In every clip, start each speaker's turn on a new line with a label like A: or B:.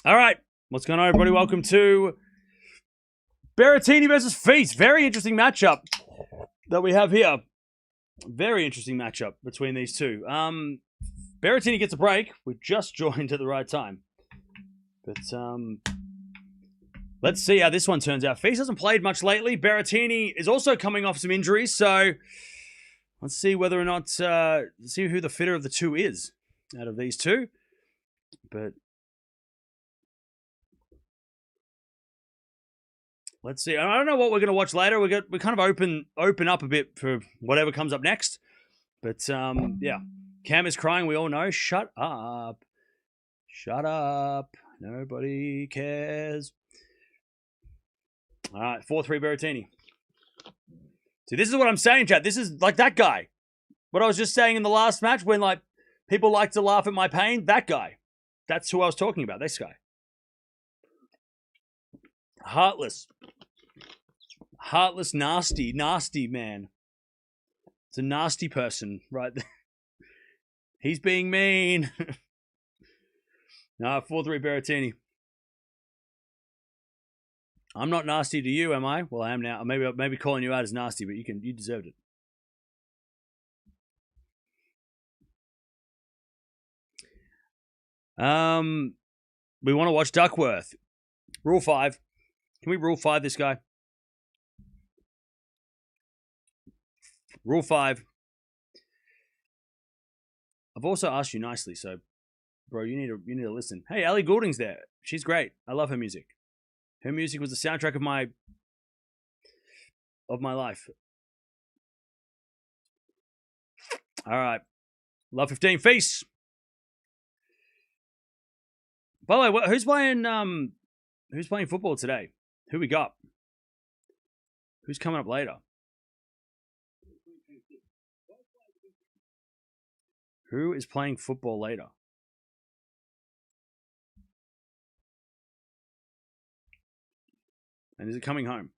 A: All right. What's going on, everybody? Welcome to Berrettini versus FILS. Very interesting matchup that we have here. Very interesting matchup between these two. Berrettini gets a break. We just joined at the right time. But let's see how this one turns out. FILS hasn't played much lately. Berrettini is also coming off some injuries. So let's see whether or not, see who the fitter of the two is out of these two. But let's see. I don't know what we're going to watch later. We kind of open up a bit for whatever comes up next. But yeah, Cam is crying. We all know. Shut up. Shut up. Nobody cares. All right, 4-3 Berrettini. See, this is what I'm saying, chat. This is like that guy. What I was just saying in the last match when like people like to laugh at my pain. That guy. That's who I was talking about. This guy. Heartless. Heartless, nasty man. It's a nasty person, right there. He's being mean. No, 4-3 Berrettini. I'm not nasty to you, am I? Well, I am now. Maybe calling you out as nasty, but you deserved it. We want to watch Duckworth. Rule 5. Can we Rule 5 this guy? Rule 5. I've also asked you nicely, so bro, you need to listen. Hey, Ellie Goulding's there. She's great. I love her music. Her music was the soundtrack of my life. All right. Love 15 FILS. By the way, who's playing football today? Who we got? Who's coming up later? Who is playing football later? And is it coming home?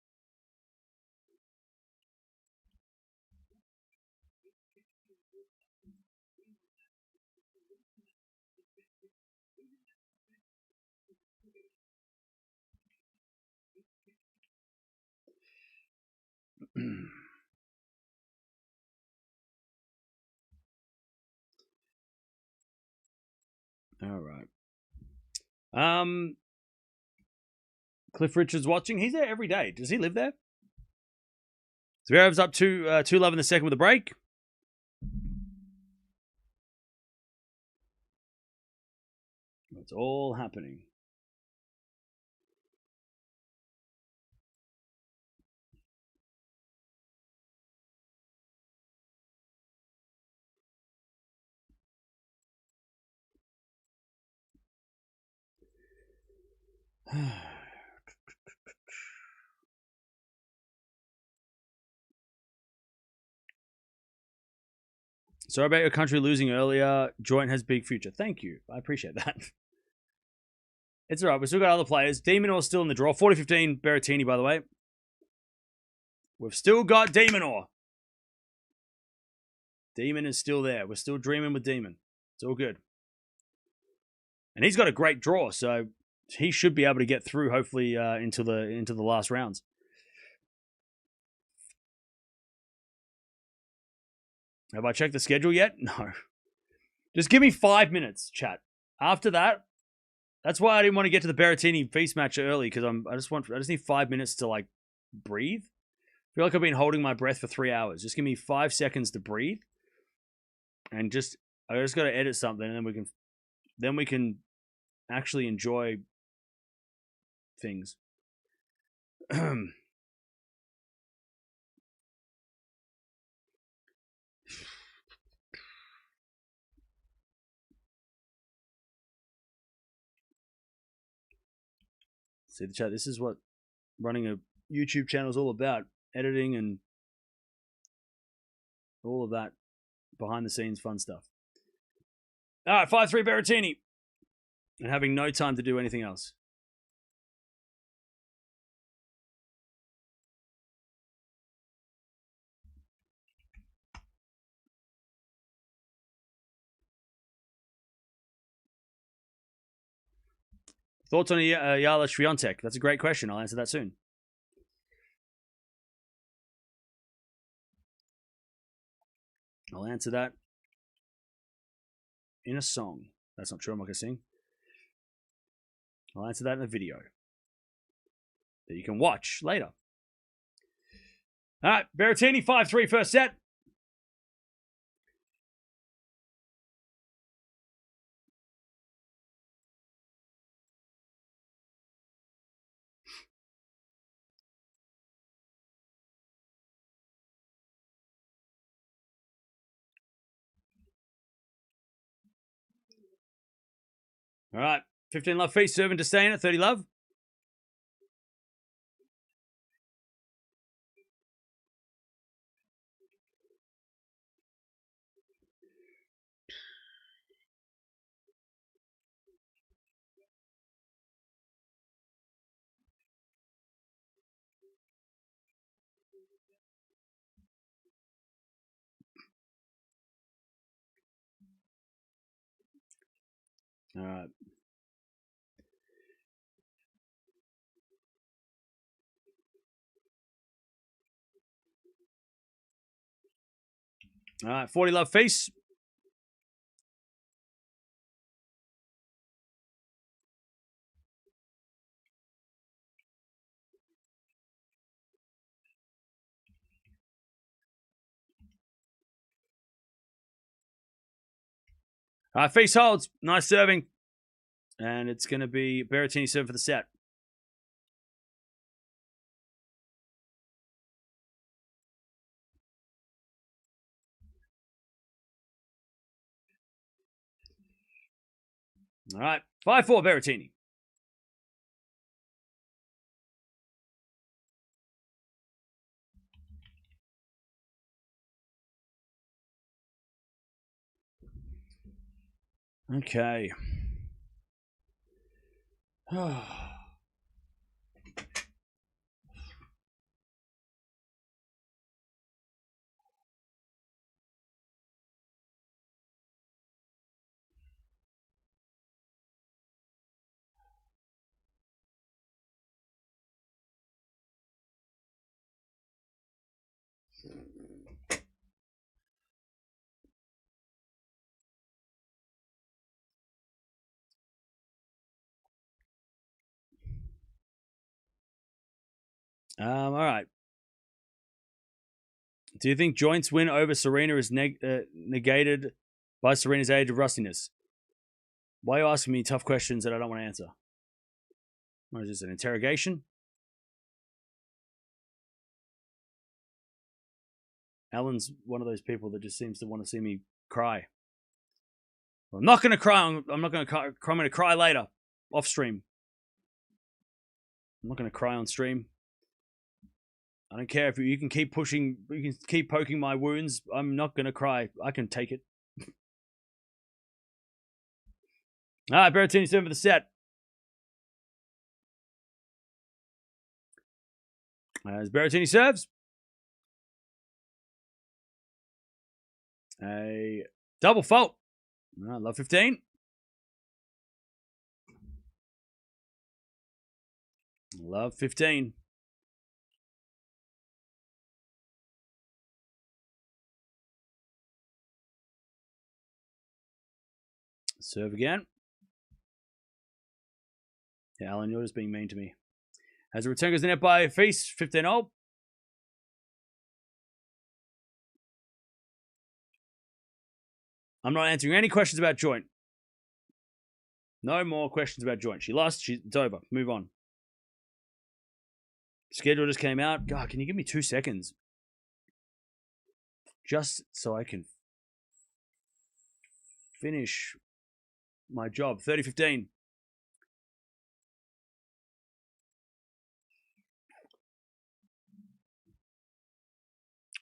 A: All right. Cliff Richards watching. He's there every day. Does he live there? Zverev's up to 2-love in the second with a break. It's all happening. Sorry about your country losing earlier. Joint has big future. Thank you. I appreciate that. It's all right. We've still got other players. De Minaur's still in the draw. 40-15 Berrettini, by the way. We've still got De Minaur. Demon is still there. We're still dreaming with Demon. It's all good. And he's got a great draw, so he should be able to get through, hopefully, into the last rounds. Have I checked the schedule yet? No. Just give me 5 minutes, chat. After that, that's why I didn't want to get to the Berrettini FILS match early, because I just need 5 minutes to like breathe. I feel like I've been holding my breath for 3 hours. Just give me 5 seconds to breathe, and I just got to edit something, and then we can actually enjoy things. See the chat. This is what running a YouTube channel is all about. Editing and all of that behind the scenes fun stuff. All right, 5-3 Berrettini. And having no time to do anything else. Thoughts on Iga Swiatek? That's a great question. I'll answer that soon. I'll answer that in a song. That's not true. I'm not going to sing. I'll answer that in a video that you can watch later. All right, Berrettini, 5-3 first set. All right, 15 love feet, serving to stay in at 30 love. All right. All right, 40 love face. All right, face holds. Nice serving. And it's going to be Berrettini serving for the set. All right, 5-4 Berrettini. Okay. All right. Do you think Joint's win over Serena is negated by Serena's age of rustiness? Why are you asking me tough questions that I don't want to answer? What is this, an interrogation? Alan's one of those people that just seems to want to see me cry. I'm not going to cry. I'm not going to cry. I'm going to cry later, off stream. I'm not going to cry on stream. I don't care if you can keep pushing, you can keep poking my wounds. I'm not going to cry. I can take it. All right, Berrettini serving for the set. As Berrettini serves. A double fault. Love 15. Love 15. Serve again. Yeah, Alan, you're just being mean to me. As the return goes in net by face, 15-0. I'm not answering any questions about Joint. No more questions about Joint. She lost. It's over. Move on. Schedule just came out. God, can you give me 2 seconds? Just so I can finish my job. 30-15.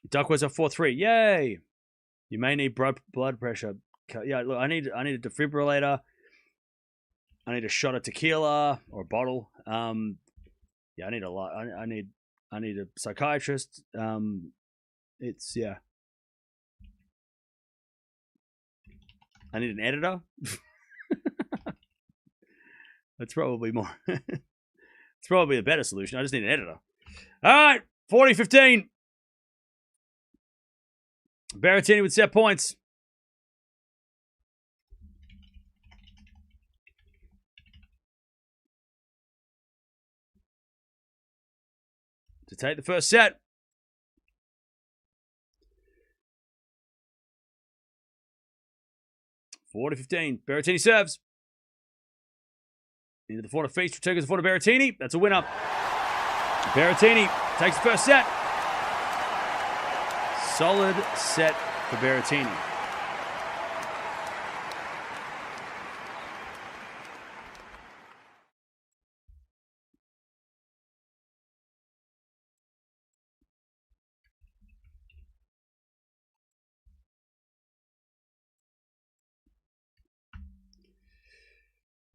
A: Duckworth's at 4-3. Yay! You may need blood pressure. Yeah, look, I need a defibrillator. I need a shot of tequila or a bottle. Yeah, I need a lot. I need a psychiatrist. It's yeah. I need an editor. That's probably more. It's probably a better solution. I just need an editor. All right, 40-15. Berrettini with set points. To take the first set. (40-15). Berrettini serves. Into the corner face. Returns the corner Berrettini. That's a winner. Berrettini takes the first set. Solid set for Berrettini.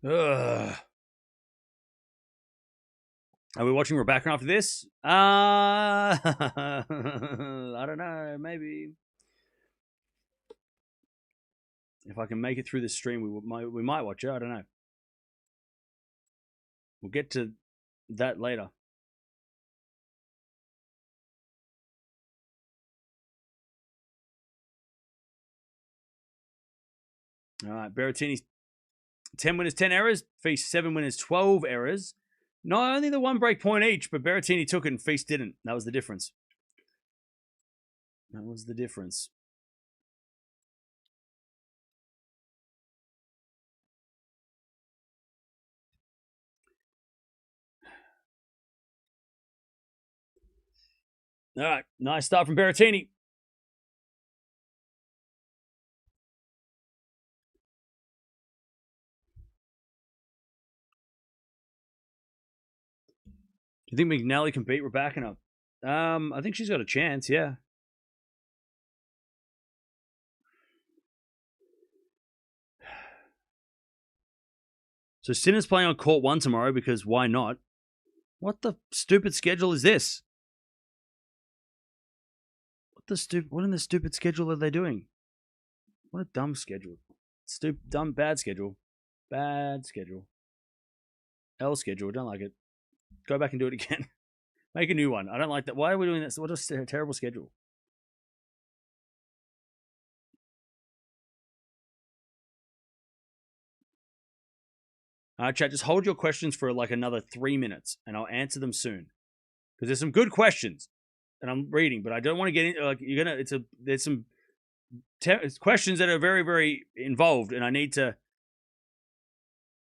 A: Ugh. Are we watching Rebecca after this? I don't know. Maybe. If I can make it through this stream, we might watch it. I don't know. We'll get to that later. All right. Berrettini's 10 winners, 10 errors. Feast 7 winners, 12 errors. Not only the one break point each, but Berrettini took it and Feast didn't. That was the difference. That was the difference. All right. Nice start from Berrettini. Do you think McNally can beat Rebecca? I think she's got a chance, yeah. So Sinner's playing on court 1 tomorrow because why not? What the stupid schedule is this? What in the stupid schedule are they doing? What a dumb schedule. Dumb, bad schedule. Bad schedule. L schedule, don't like it. Go back and do it again. Make a new one. I don't like that. Why are we doing this? What a terrible schedule. All right, chat, just hold your questions for like another 3 minutes and I'll answer them soon. Because there's some good questions and I'm reading, but I don't want to get into like there's some questions that are very, very involved and I need to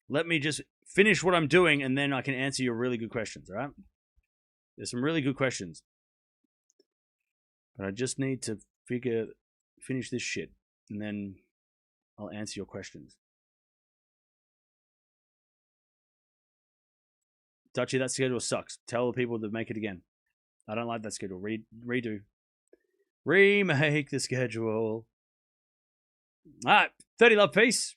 A: let me just finish what I'm doing and then I can answer your really good questions, all right? There's some really good questions. But I just need to finish this shit and then I'll answer your questions. Dutchy, that schedule sucks. Tell the people to make it again. I don't like that schedule. Redo. Remake the schedule. All right. 30 love piece.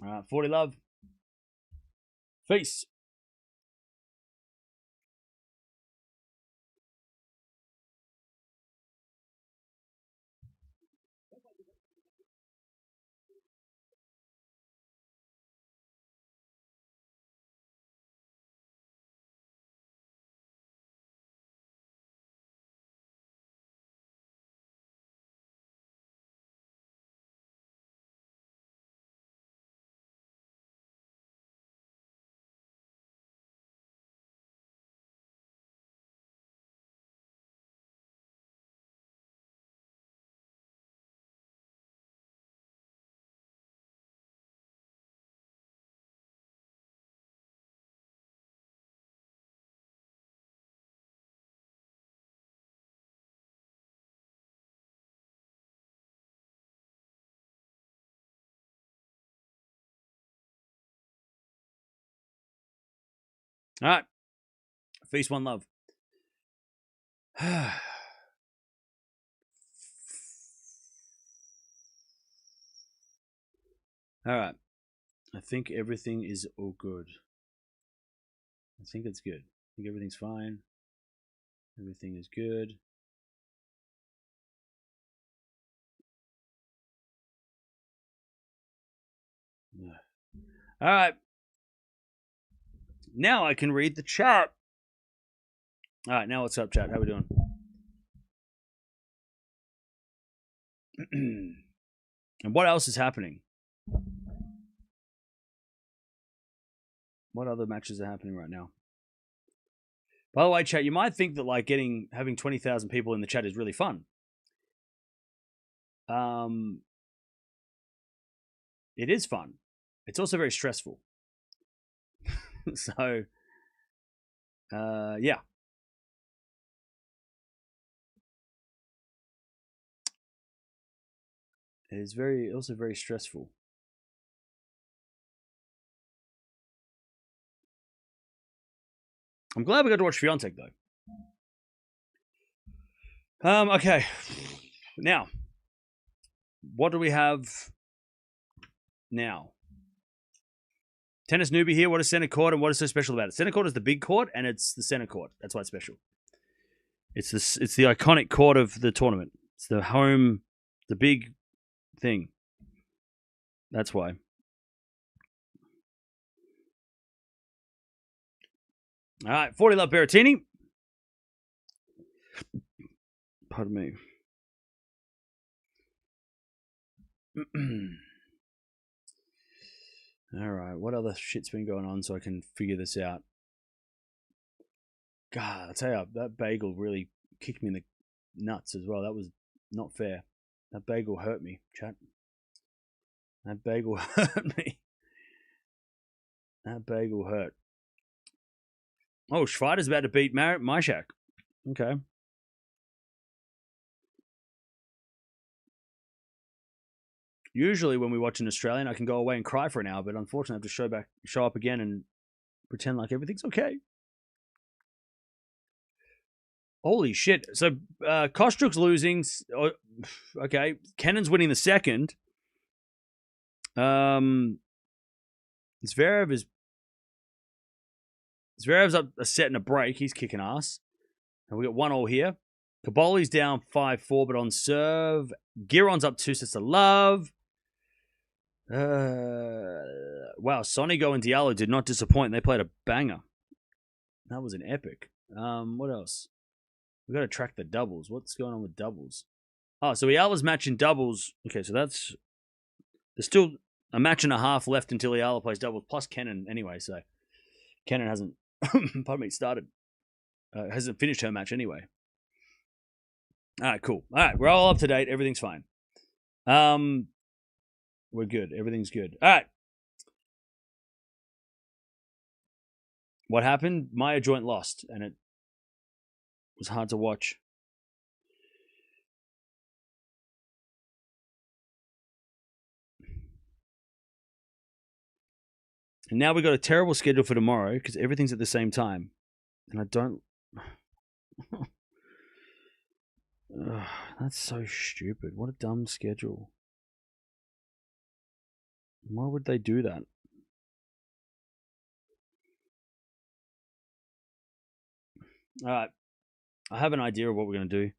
A: All right. 40 love. Peace. All right. Feast, one love. All right. I think everything is all good. I think it's good. I think everything's fine. Everything is good. All right. Now I can read the chat. All right, now what's up, chat? How we doing? And what else is happening? What other matches are happening right now? By the way, chat, you might think that like having 20,000 people in the chat is really fun. It is fun. It's also very stressful. So, yeah. It is also very stressful. I'm glad we got to watch Swiatek though. Okay. Now, what do we have now? Tennis newbie here. What is center court and what is so special about it? Center court is the big court and it's the center court. That's why it's special. It's the iconic court of the tournament. It's the home, the big thing. That's why. All right, 40 love Berretini. Pardon me. All right, what other shit's been going on so I can figure this out? God, I'll tell you, that bagel really kicked me in the nuts as well. That was not fair. That bagel hurt me, chat. That bagel hurt me. That bagel hurt. Oh, Schweider's about to beat Myshak. Okay. Usually when we watch an Australian, I can go away and cry for an hour, but unfortunately I have to show up again and pretend like everything's okay. Holy shit. So, Kostruk's losing. Okay. Kennan's winning the second. Zverev's up a set and a break. He's kicking ass. And we got 1-1 here. Kaboli's down 5-4, but on serve. Giron's up 2 sets to love. Wow, Sonigo and Diallo did not disappoint. They played a banger. That was an epic. What else? We got to track the doubles. What's going on with doubles? Oh, so Eala's match in doubles. Okay, so there's still a match and a half left until Eala plays doubles, plus Kenin anyway. So Kenin hasn't, pardon me, hasn't finished her match anyway. All right, cool. All right, we're all up to date. Everything's fine. We're good. Everything's good. All right. What happened? Maya joint lost, and it was hard to watch. And now we got a terrible schedule for tomorrow because everything's at the same time. And I don't... that's so stupid. What a dumb schedule. Why would they do that? All right. I have an idea of what we're going to do.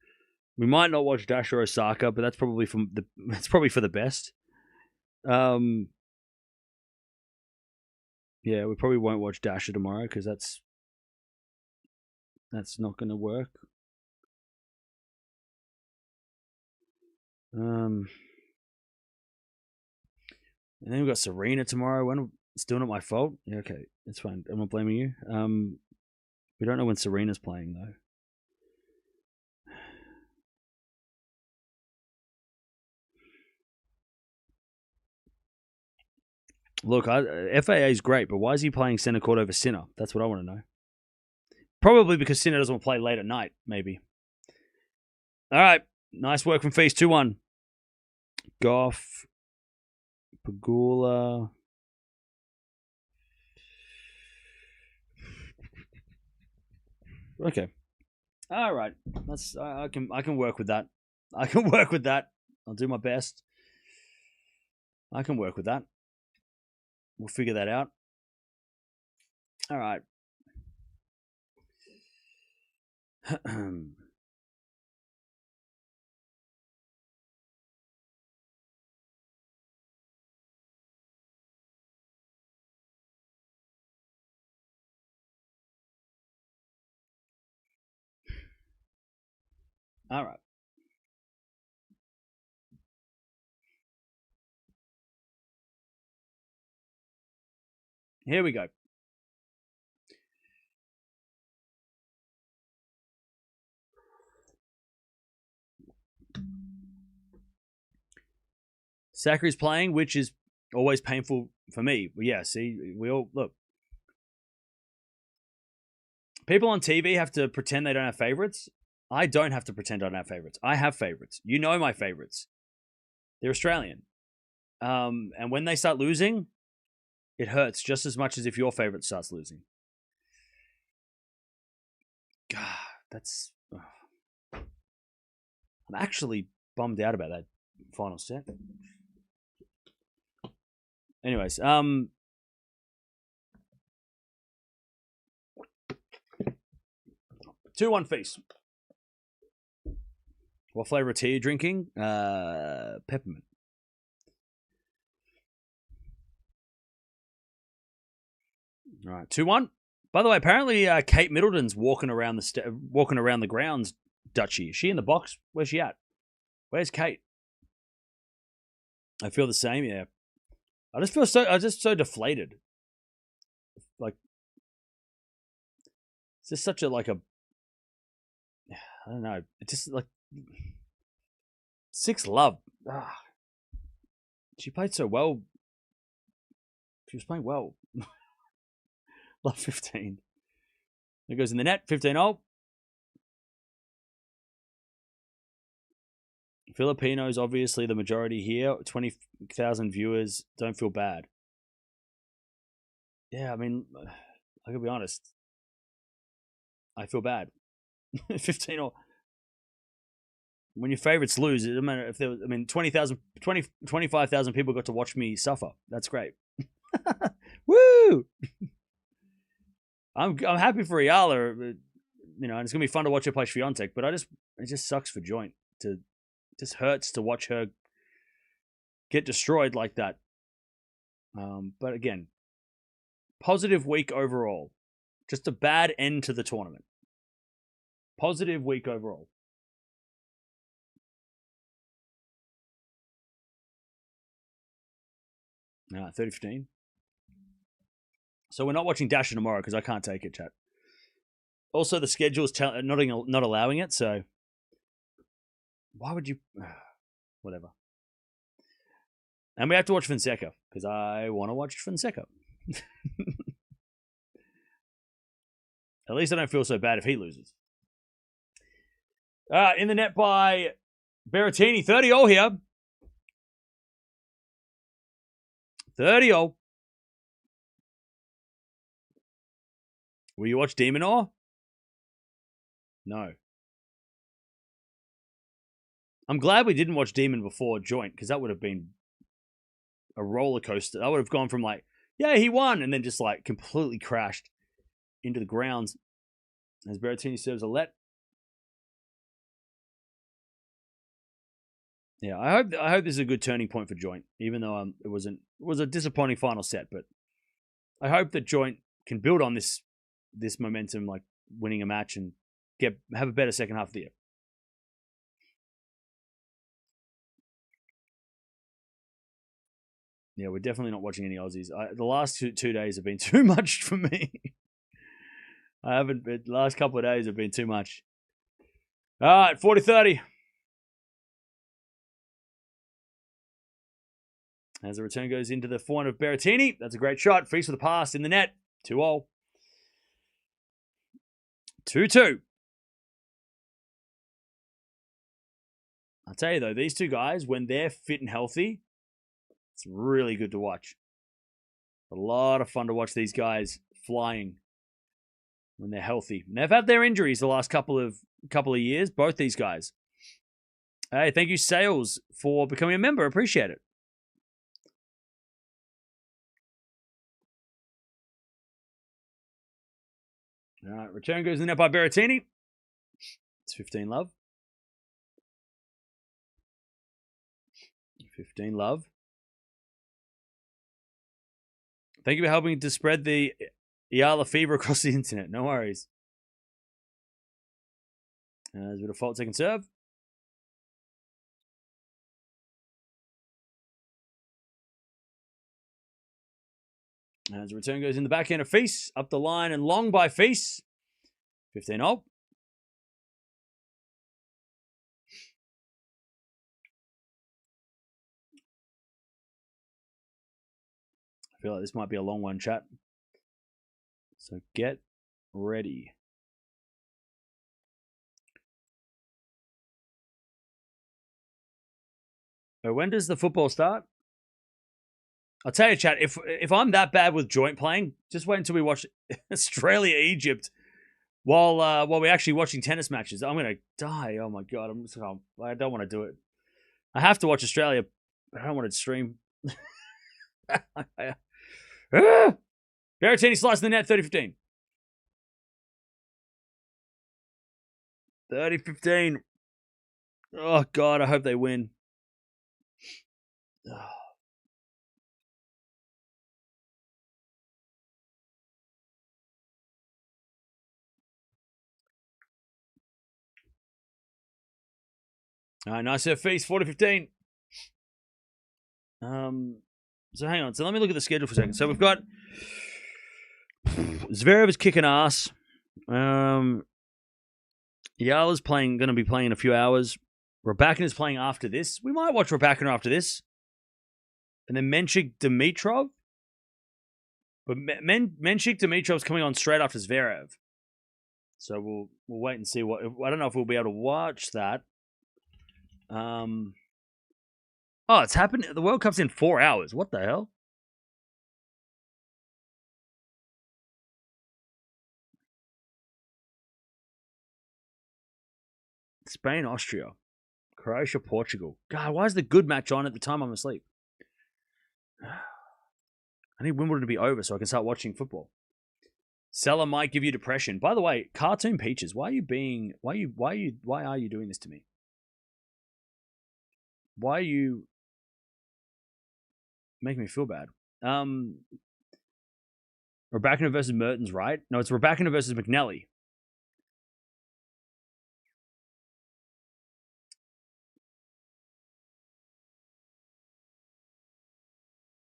A: We might not watch Dash or Osaka, but that's probably for the best. Yeah, we probably won't watch Dasher tomorrow because that's not going to work. And then we've got Serena tomorrow. When it's still not my fault. Yeah, okay, it's fine. I'm not blaming you. We don't know when Serena's playing though. Look, FAA is great, but why is he playing center court over Sinner? That's what I want to know. Probably because Sinner doesn't want to play late at night, maybe. All right. Nice work from FILS. 2-1. Gauff. Pegula. Okay. All right. I can work with that. I can work with that. I'll do my best. I can work with that. We'll figure that out. All right. All right. Here we go. Sakkari's playing, which is always painful for me. But yeah, see, we all look. People on TV have to pretend they don't have favorites. I don't have to pretend I don't have favorites. I have favorites. You know my favorites. They're Australian. And when they start losing, it hurts just as much as if your favorite starts losing. God, that's... I'm actually bummed out about that final set. Anyways, 2-1 FILS. What flavor of tea are you drinking? Peppermint. All right, 2-1. By the way, apparently Kate Middleton's walking around the grounds. Dutchie, is she in the box? Where's she at? Where's Kate? I feel the same. Yeah, I just feel so deflated. Like it's just such a I don't know. It's just like 6 love. She played so well. She was playing well. Love 15. It goes in the net. 15-0. Filipinos, obviously the majority here. 20,000 viewers. Don't feel bad. Yeah, I mean, I gotta be honest. I feel bad. 15-0. When your favorites lose, it doesn't matter if there was, 25,000 people got to watch me suffer. That's great. Woo! I'm happy for Eala, and it's gonna be fun to watch her play Swiatek, but it just sucks for Joint. It just hurts to watch her get destroyed like that. But again, positive week overall. Just a bad end to the tournament. Positive week overall. 30-15. So we're not watching Dasher tomorrow because I can't take it, chat. Also, the schedule is not allowing it, so why would you? Whatever. And we have to watch Fonseca because I want to watch Fonseca. At least I don't feel so bad if he loses. In the net by Berretini, 30-0 here. 30-0. Will you watch Demon Ore? No. I'm glad we didn't watch Demon before Joint, because that would have been a roller coaster. I would have gone from yeah, he won, and then just completely crashed into the grounds as Berrettini serves a let. Yeah, I hope this is a good turning point for Joint, even though it was a disappointing final set, but I hope that Joint can build on this momentum, winning a match and have a better second half of the year. Yeah, we're definitely not watching any Aussies. The last two days have been too much for me. The last couple of days have been too much. All right, 40-30. As the return goes into the forehand of Berrettini. That's a great shot. Freeze for the pass in the net. 2-0. 2-2. I'll tell you, though, these two guys, when they're fit and healthy, it's really good to watch. A lot of fun to watch these guys flying when they're healthy. And they've had their injuries the last couple of years, both these guys. Hey, thank you, Sales, for becoming a member. Appreciate it. All right, return goes in the net by Berrettini. It's 15 love. 15 love. Thank you for helping to spread the Eala fever across the internet. No worries. There's a bit of fault second serve. As the return goes in the backhand of Face, up the line and long by Face. 15-0. I feel like this might be a long one, chat. So get ready. So when does the football start? I'll tell you, chat, if I'm that bad with joint playing, just wait until we watch Australia-Egypt while we're actually watching tennis matches. I'm going to die. Oh, my God. I don't want to do it. I have to watch Australia, but I don't want to stream. Berretini slicing the net, 30-15. 30-15. Oh, God, I hope they win. Oh. All right, nice serve feast, 40-15. So hang on. So let me look at the schedule for a second. So we've got Zverev is kicking ass. Eala's going to be playing in a few hours. Raducanu is playing after this. We might watch Raducanu after this. And then Menchik Dimitrov. But Menchik Dimitrov's coming on straight after Zverev. So we'll wait and see what. I don't know if we'll be able to watch that. Oh, it's happened. The World Cup's in 4 hours. What the hell? Spain, Austria, Croatia, Portugal. God, why is the good match on at the time I'm asleep? I need Wimbledon to be over so I can start watching football. Seller might give you depression. By the way, Cartoon Peaches, why are you doing this to me? Why are you making me feel bad? Raducanu versus Mertens, right? No, it's Raducanu versus McNally.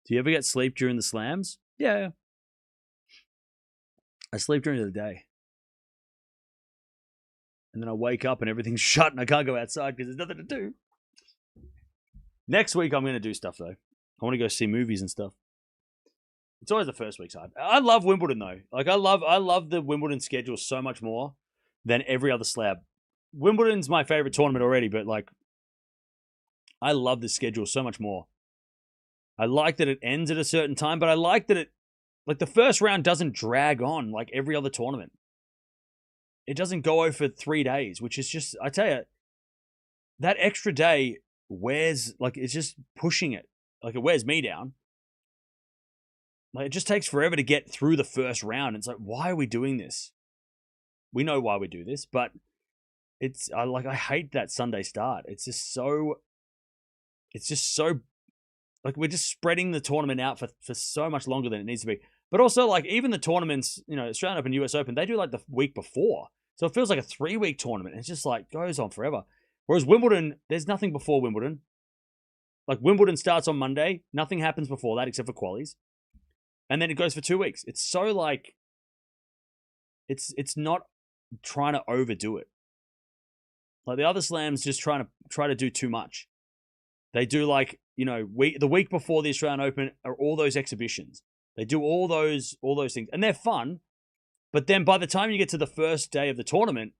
A: Do you ever get sleep during the slams? Yeah. I sleep during the day. And then I wake up and everything's shut and I can't go outside because there's nothing to do. Next week, I'm going to do stuff, though. I want to go see movies and stuff. It's always the first week's hard. I love Wimbledon, though. Like, I love the Wimbledon schedule so much more than every other slab. Wimbledon's my favorite tournament already, but, like, I love the schedule so much more. I like that it ends at a certain time, but I like that the first round doesn't drag on like every other tournament. It doesn't go over for 3 days, which is just, I tell you, that extra day wears, like, it's just pushing it. Like, it wears me down. Like, it just takes forever to get through the first round. It's like, why are we doing this? We know why we do this, but I hate that Sunday start. It's just so, like, we're just spreading the tournament out for so much longer than it needs to be. But also, like, even the tournaments, Australian Open, US Open, they do, like, the week before. So it feels like a 3-week tournament. It's just, like, goes on forever. Whereas Wimbledon, there's nothing before Wimbledon. Like, Wimbledon starts on Monday. Nothing happens before that except for qualies. And then it goes for 2 weeks. It's so, like, it's not trying to overdo it. Like, the other slams just try to do too much. They do, like, the week before the Australian Open are all those exhibitions. They do all those things. And they're fun. But then by the time you get to the first day of the tournament,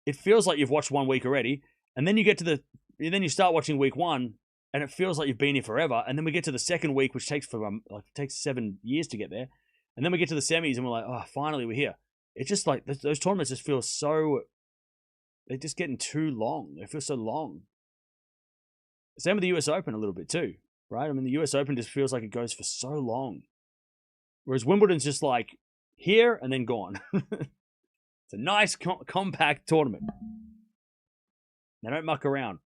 A: it feels like you've watched 1 week already. And then you get to then you start watching week 1, and it feels like you've been here forever. And then we get to the second week, which takes 7 years to get there. And then we get to the semis, and we're like, oh, finally we're here. It's just like those tournaments just feel so, they're just getting too long. They feel so long. Same with the US Open a little bit too, right? I mean, the US Open just feels like it goes for so long. Whereas Wimbledon's just like here and then gone. It's It's a nice, compact tournament. They don't muck around.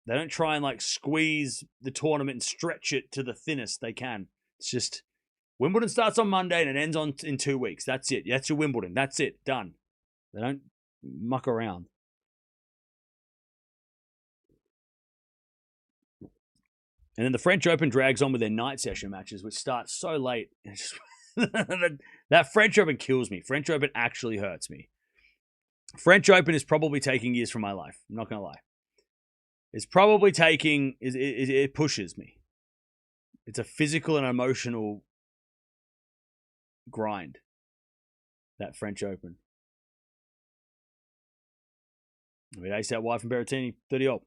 A: They don't try and like squeeze the tournament and stretch it to the thinnest they can. It's just Wimbledon starts on Monday and it ends in 2 weeks. That's it. That's your Wimbledon. That's it. Done. They don't muck around. And then the French Open drags on with their night session matches, which start so late. That French Open kills me. French Open actually hurts me. French Open is probably taking years from my life. I'm not going to lie. It's probably taking... It pushes me. It's a physical and emotional grind. That French Open. I mean, ace out wide from Berrettini, 30-0.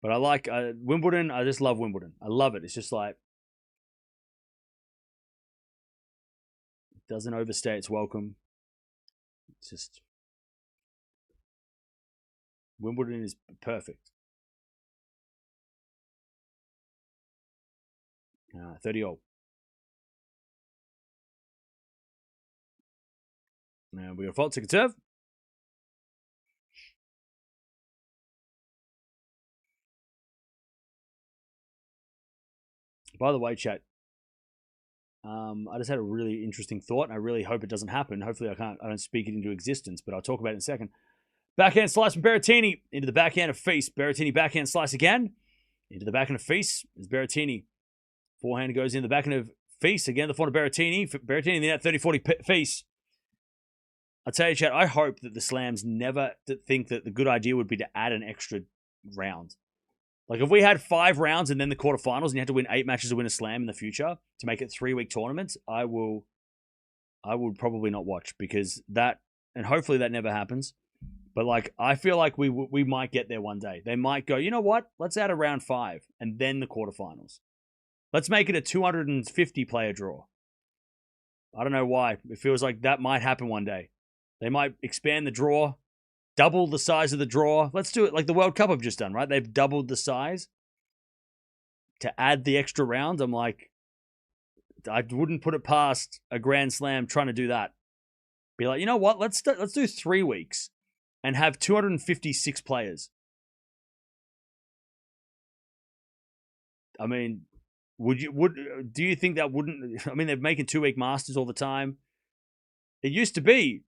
A: But I like Wimbledon. I just love Wimbledon. I love it. It's just like... It doesn't overstay its welcome. It's just... Wimbledon is perfect. 30-0. Now we got a fault, second serve. By the way, chat, I just had a really interesting thought, and I really hope it doesn't happen. Hopefully I don't speak it into existence, but I'll talk about it in a second. Backhand slice from Berrettini into the backhand of FILS. Berrettini backhand slice again. Into the backhand of FILS is Berrettini. Forehand goes in the backhand of FILS. Again, the forehand of Berrettini. Berrettini in the net, 30-40 FILS. I'll tell you, chat, I hope that the slams never think that the good idea would be to add an extra round. Like, if we had 5 rounds and then the quarterfinals and you had to win 8 matches to win a slam in the future to make it 3-week tournaments, I would probably not watch, because that, and hopefully that never happens. But, like, I feel like we might get there one day. They might go, you know what? Let's add a round 5 and then the quarterfinals. Let's make it a 250-player draw. I don't know why. It feels like that might happen one day. They might expand the draw, double the size of the draw. Let's do it like the World Cup have just done, right? They've doubled the size to add the extra rounds. I'm like, I wouldn't put it past a Grand Slam trying to do that. Be like, you know what? Let's do 3 weeks and have 256 players. I mean, do you think that wouldn't? I mean, they're making 2-week Masters all the time. It used to be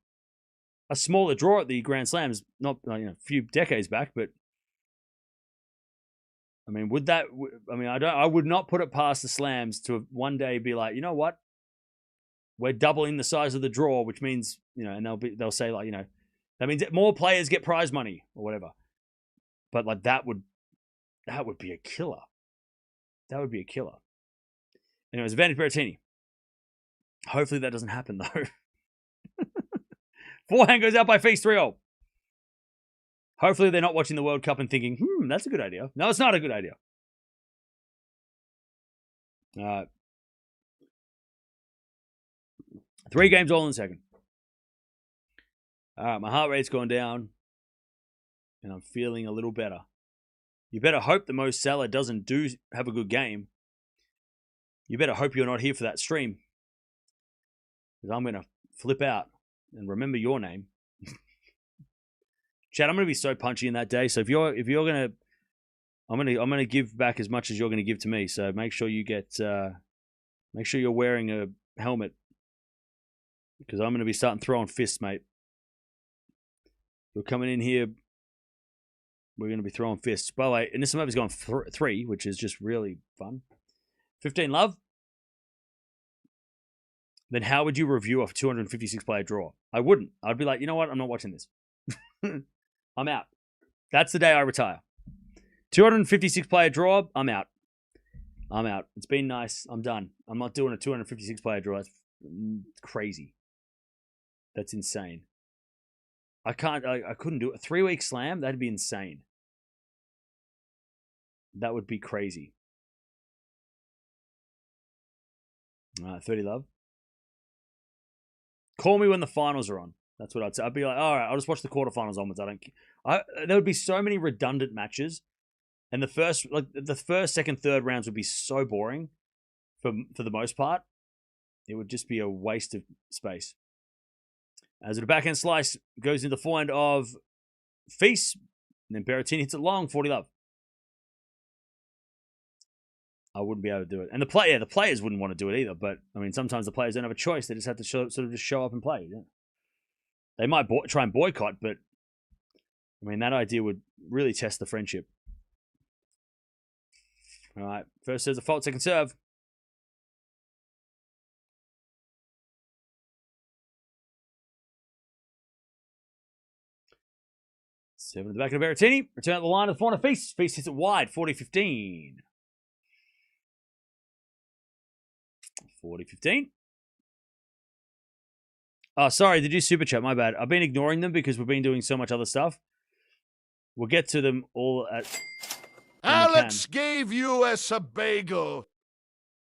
A: a smaller draw at the Grand Slams, not a few decades back, but I mean, would that? I mean, I would not put it past the Slams to one day be like, you know what? We're doubling the size of the draw, which means, and they'll say like, that means that more players get prize money or whatever. But like that would be a killer. That would be a killer. Anyways, advantage Berrettini. Hopefully that doesn't happen though. Forehand goes out by FILS 3-0. Hopefully they're not watching the World Cup and thinking, that's a good idea. No, it's not a good idea. 3 games all in the second. All right, my heart rate's gone down, and I'm feeling a little better. You better hope that Mo Salah doesn't have a good game. You better hope you're not here for that stream, because I'm going to flip out and remember your name. Chad, I'm going to be so punchy in that day. So if you're going to, I'm going to give back as much as you're going to give to me. So make sure you make sure you're wearing a helmet, because I'm going to be starting throwing fists, mate. You're coming in here, we're going to be throwing fists. By the way, and this is going 3, which is just really fun. 15 love. Then how would you review a 256-player draw? I wouldn't. I'd be like, you know what? I'm not watching this. I'm out. That's the day I retire. 256-player draw, I'm out. I'm out. It's been nice. I'm done. I'm not doing a 256-player draw. That's crazy. That's insane. I couldn't do it. A 3-week slam? That'd be insane. That would be crazy. 30 love. Call me when the finals are on. That's what I'd say. I'd be like, all right, I'll just watch the quarterfinals onwards. There would be so many redundant matches, and the first, second, third rounds would be so boring for the most part. It would just be a waste of space. As the backhand slice goes into the forehand of FILS, and then Berrettini hits it long, 40 love. I wouldn't be able to do it. And the players wouldn't want to do it either. But, I mean, sometimes the players don't have a choice. They just have to sort of just show up and play. Yeah. They might try and boycott, but, I mean, that idea would really test the friendship. All right. First serve's a fault, second serve. Seven at the back of Berrettini. Return at the line of the forehand of FILS. FILS hits it wide, 40-15. 40-15. Oh, sorry. Did you super chat? My bad. I've been ignoring them because we've been doing so much other stuff. We'll get to them all at...
B: Alex gave you a Sebago.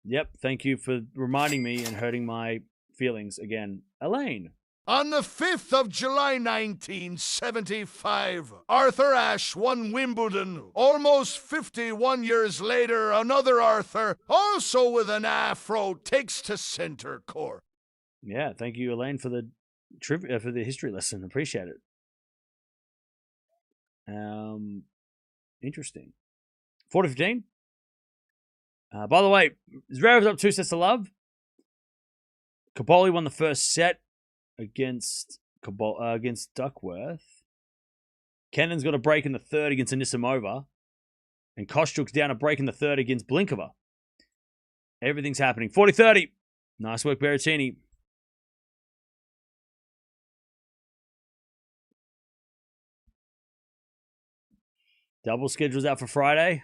A: Yep. Thank you for reminding me and hurting my feelings again. Elaine.
B: On the 5th of July, 1975, Arthur Ashe won Wimbledon. Almost 51 years later, another Arthur, also with an afro, takes to center court.
A: Yeah, thank you, Elaine, for the history lesson. Appreciate it. Interesting. 40-15. By the way, Zverev's up 2 sets to love. Kaboli won the first set against Duckworth. Kennan's got a break in the third against Anisimova. And Kostyuk's down a break in the third against Blinkova. Everything's happening. 40-30. Nice work, Berrettini. Double schedule's out for Friday.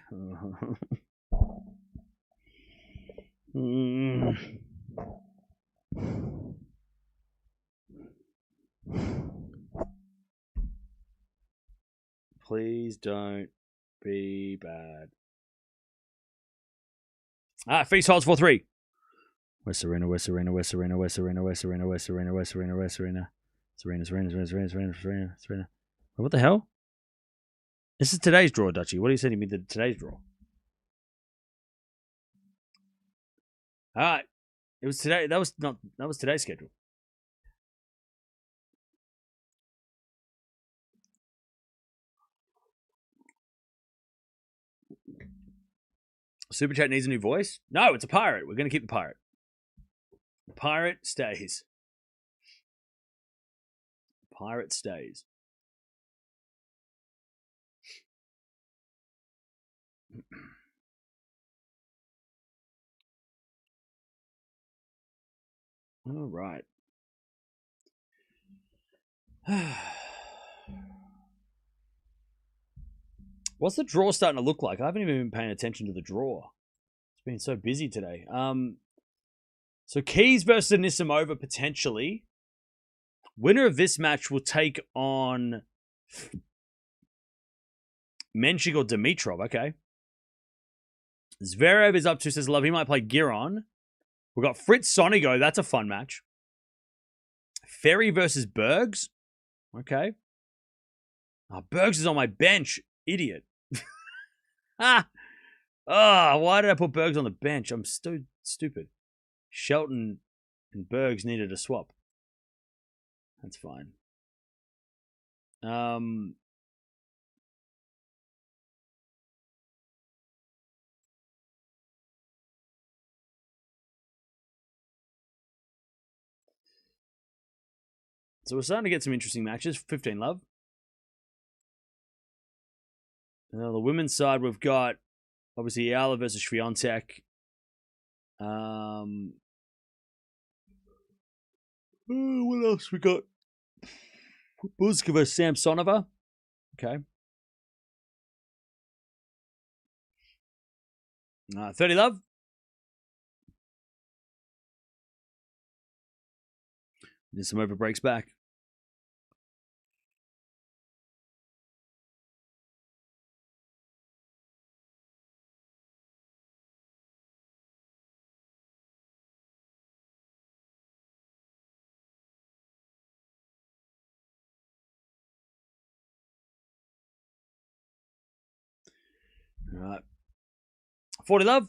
A: Please don't be bad. FILS holds 4-3. West Serena. What the hell? This is today's draw, Dutchie. What are you sending me today's draw? All right. It was today. That was today's schedule. Super Chat needs a new voice? No, it's a pirate. We're going to keep the pirate. The pirate stays. Pirate stays. All right. What's the draw starting to look like? I haven't even been paying attention to the draw. It's been so busy today. So Keys versus Anisimova potentially. Winner of this match will take on Menchik or Dimitrov. Okay. Zverev is up 2 sets to love. He might play Giron. We've got Fritz Sonigo. That's a fun match. Ferry versus Bergs. Okay. Oh, Bergs is on my bench. Idiot. Why did I put Bergs on the bench? I'm stupid. Shelton and Bergs needed a swap. That's fine. So we're starting to get some interesting matches. 15 love. And on the women's side, we've got obviously Eala versus Swiatek. What else we got? Buzka versus Samsonova. Okay. 30 love. Then some over breaks back. All right. 40 love.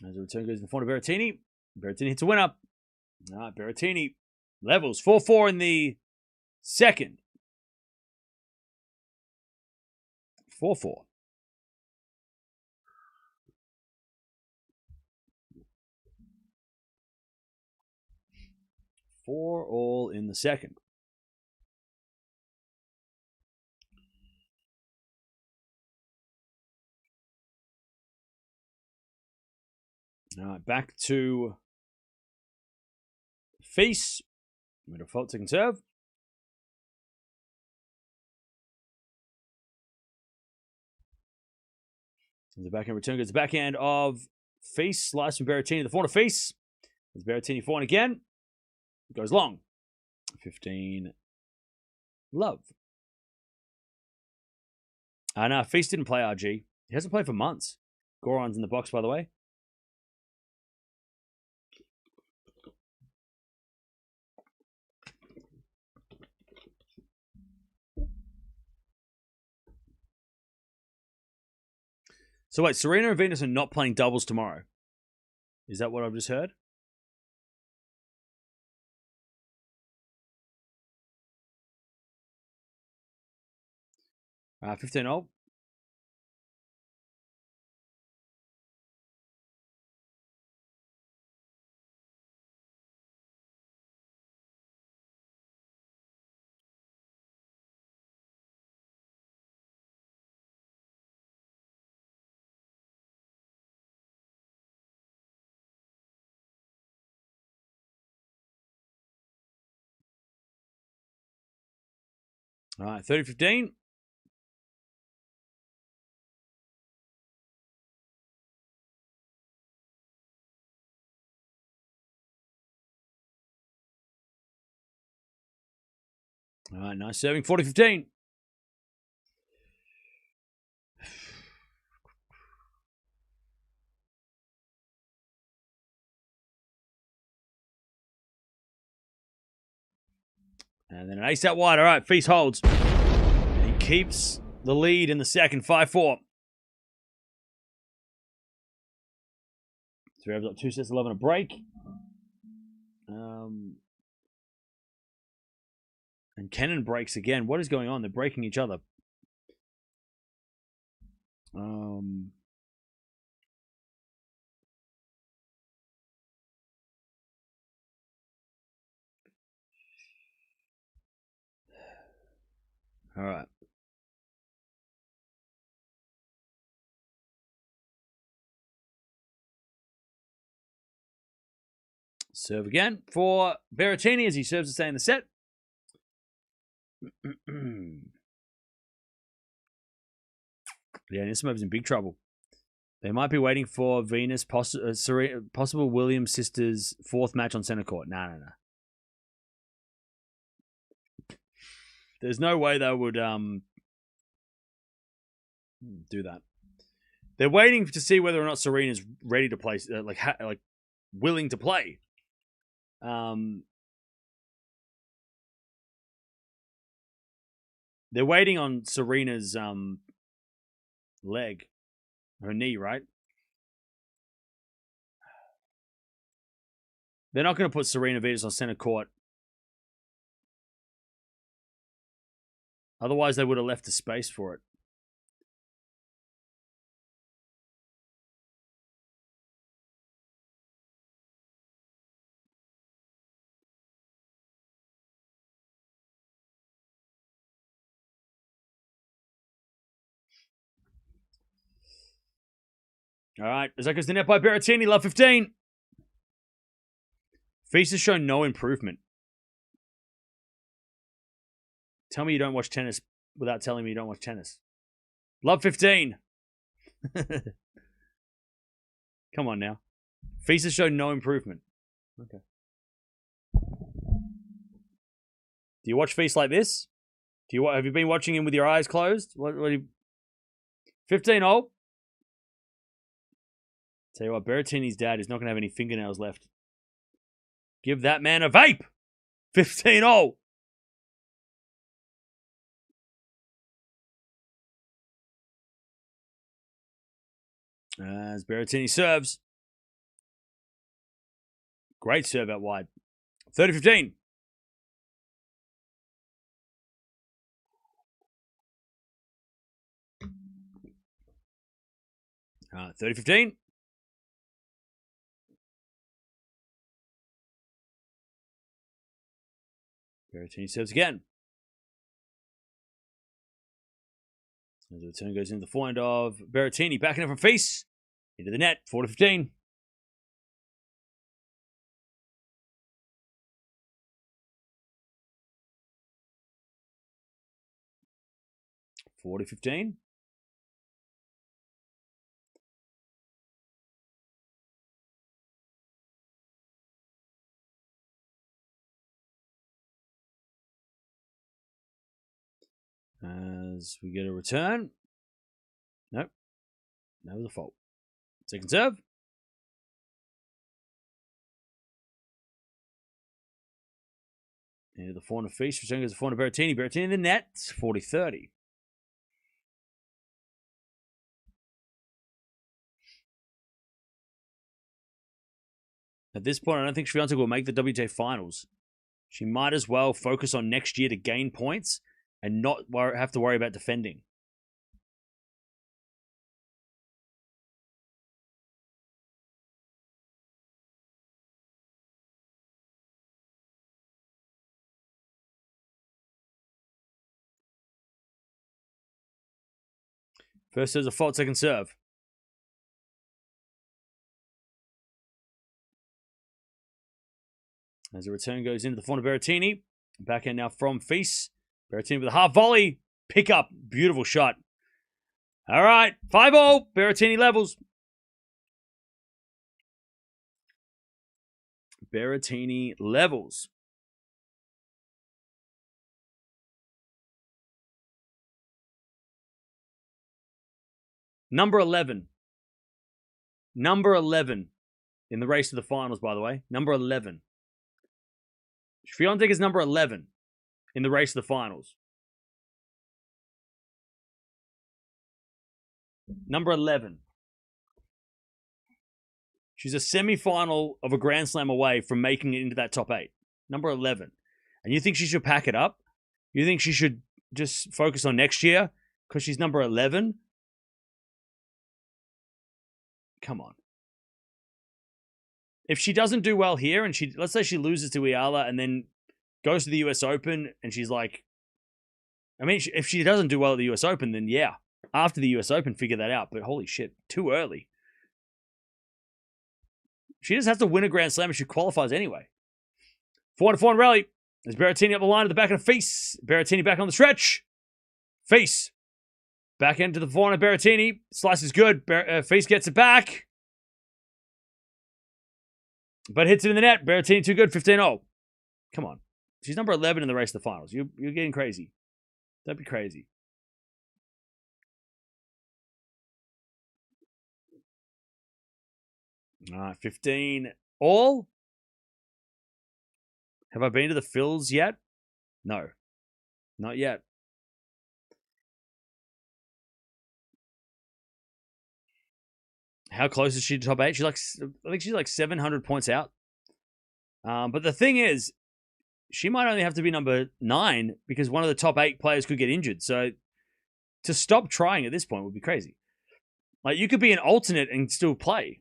A: As the return goes in front of Berrettini. Berrettini hits a winner. All right, Berrettini levels 4-4 in the second. 4-4. Four all in the second. All right, back to FILS. Middle fault, second serve. The backhand return goes the backhand of FILS. Slice from Berrettini. The forehand of FILS. There's Berrettini forehand again. It goes long. 15. Love. No, FILS didn't play RG. He hasn't played for months. Goran's in the box, by the way. So wait, Serena and Venus are not playing doubles tomorrow. Is that what I've just heard? 15-0. All right, 30-15. All right, nice serving. 40-15. And then an ace out wide. All right, FILS holds. And he keeps the lead in the second, 5-4. So we have got 2 sets, 11 a break. And Kenin breaks again. What is going on? They're breaking each other. All right. Serve again for Berrettini as he serves to stay in the set. Yeah, Nisimov's in big trouble. They might be waiting for Venus, possible Williams sisters' 4th match on center court. No. There's no way they would do that. They're waiting to see whether or not Serena's ready to play, like willing to play. They're waiting on Serena's leg, her knee, right? They're not going to put Serena Venus on center court. Otherwise, they would have left the space for it. All right, as that goes to net by Berrettini, love 15. FILS has shown no improvement. Tell me you don't watch tennis without telling me you don't watch tennis. Love 15. Come on now. FILS has shown no improvement. Okay. Do you watch FILS like this? Have you been watching him with your eyes closed? What 15-0. Tell you what, Berrettini's dad is not going to have any fingernails left. Give that man a vape. 15-0. As Berrettini serves. Great serve out wide. 30-15. 30-15. Berrettini serves again. As the return goes into the forehand of Berrettini. Backing it from face. Into the net. 4-15. (40-15). As we get a return. Nope. That was a fault. Second serve. Into the forehand of Feast. Return goes to the forehand of Berrettini. Berrettini in the net. 40-30. At this point, I don't think Swiatek will make the WTA finals. She might as well focus on next year to gain points and not have to worry about defending. First serve's a fault, second serve. As the return goes into the forehand of Berrettini. Backhand now from Feast. Berrettini with a half volley. Pick up. Beautiful shot. All right. 5-all. Berrettini levels. Berrettini levels. Number 11. Number 11 in the race to the finals, by the way. Number 11. Swiatek is number 11 in the race to the finals. Number 11. She's a semi-final of a Grand Slam away from making it into that top 8. Number 11. And you think she should pack it up? You think she should just focus on next year because she's number 11? Come on. If she doesn't do well here and let's say she loses to Eala and then goes to the US Open and she's like, I mean, if she doesn't do well at the US Open, then yeah, after the US Open, figure that out. But holy shit, too early. She just has to win a Grand Slam and she qualifies anyway. 4-4 rally. There's Berrettini up the line at the back of the Face. Berrettini back on the stretch. Face. Back into the forehand of Berrettini. Slice is good. Face gets it back. But hits it in the net. Berrettini too good. 15-0. Come on. She's number 11 in the race to the finals. You're getting crazy. Don't be crazy. All right, 15-all. Have I been to the FILS yet? No. Not yet. How close is she to top 8? I think she's like 700 points out. But the thing is, she might only have to be number 9 because one of the top 8 players could get injured. So to stop trying at this point would be crazy. Like, you could be an alternate and still play.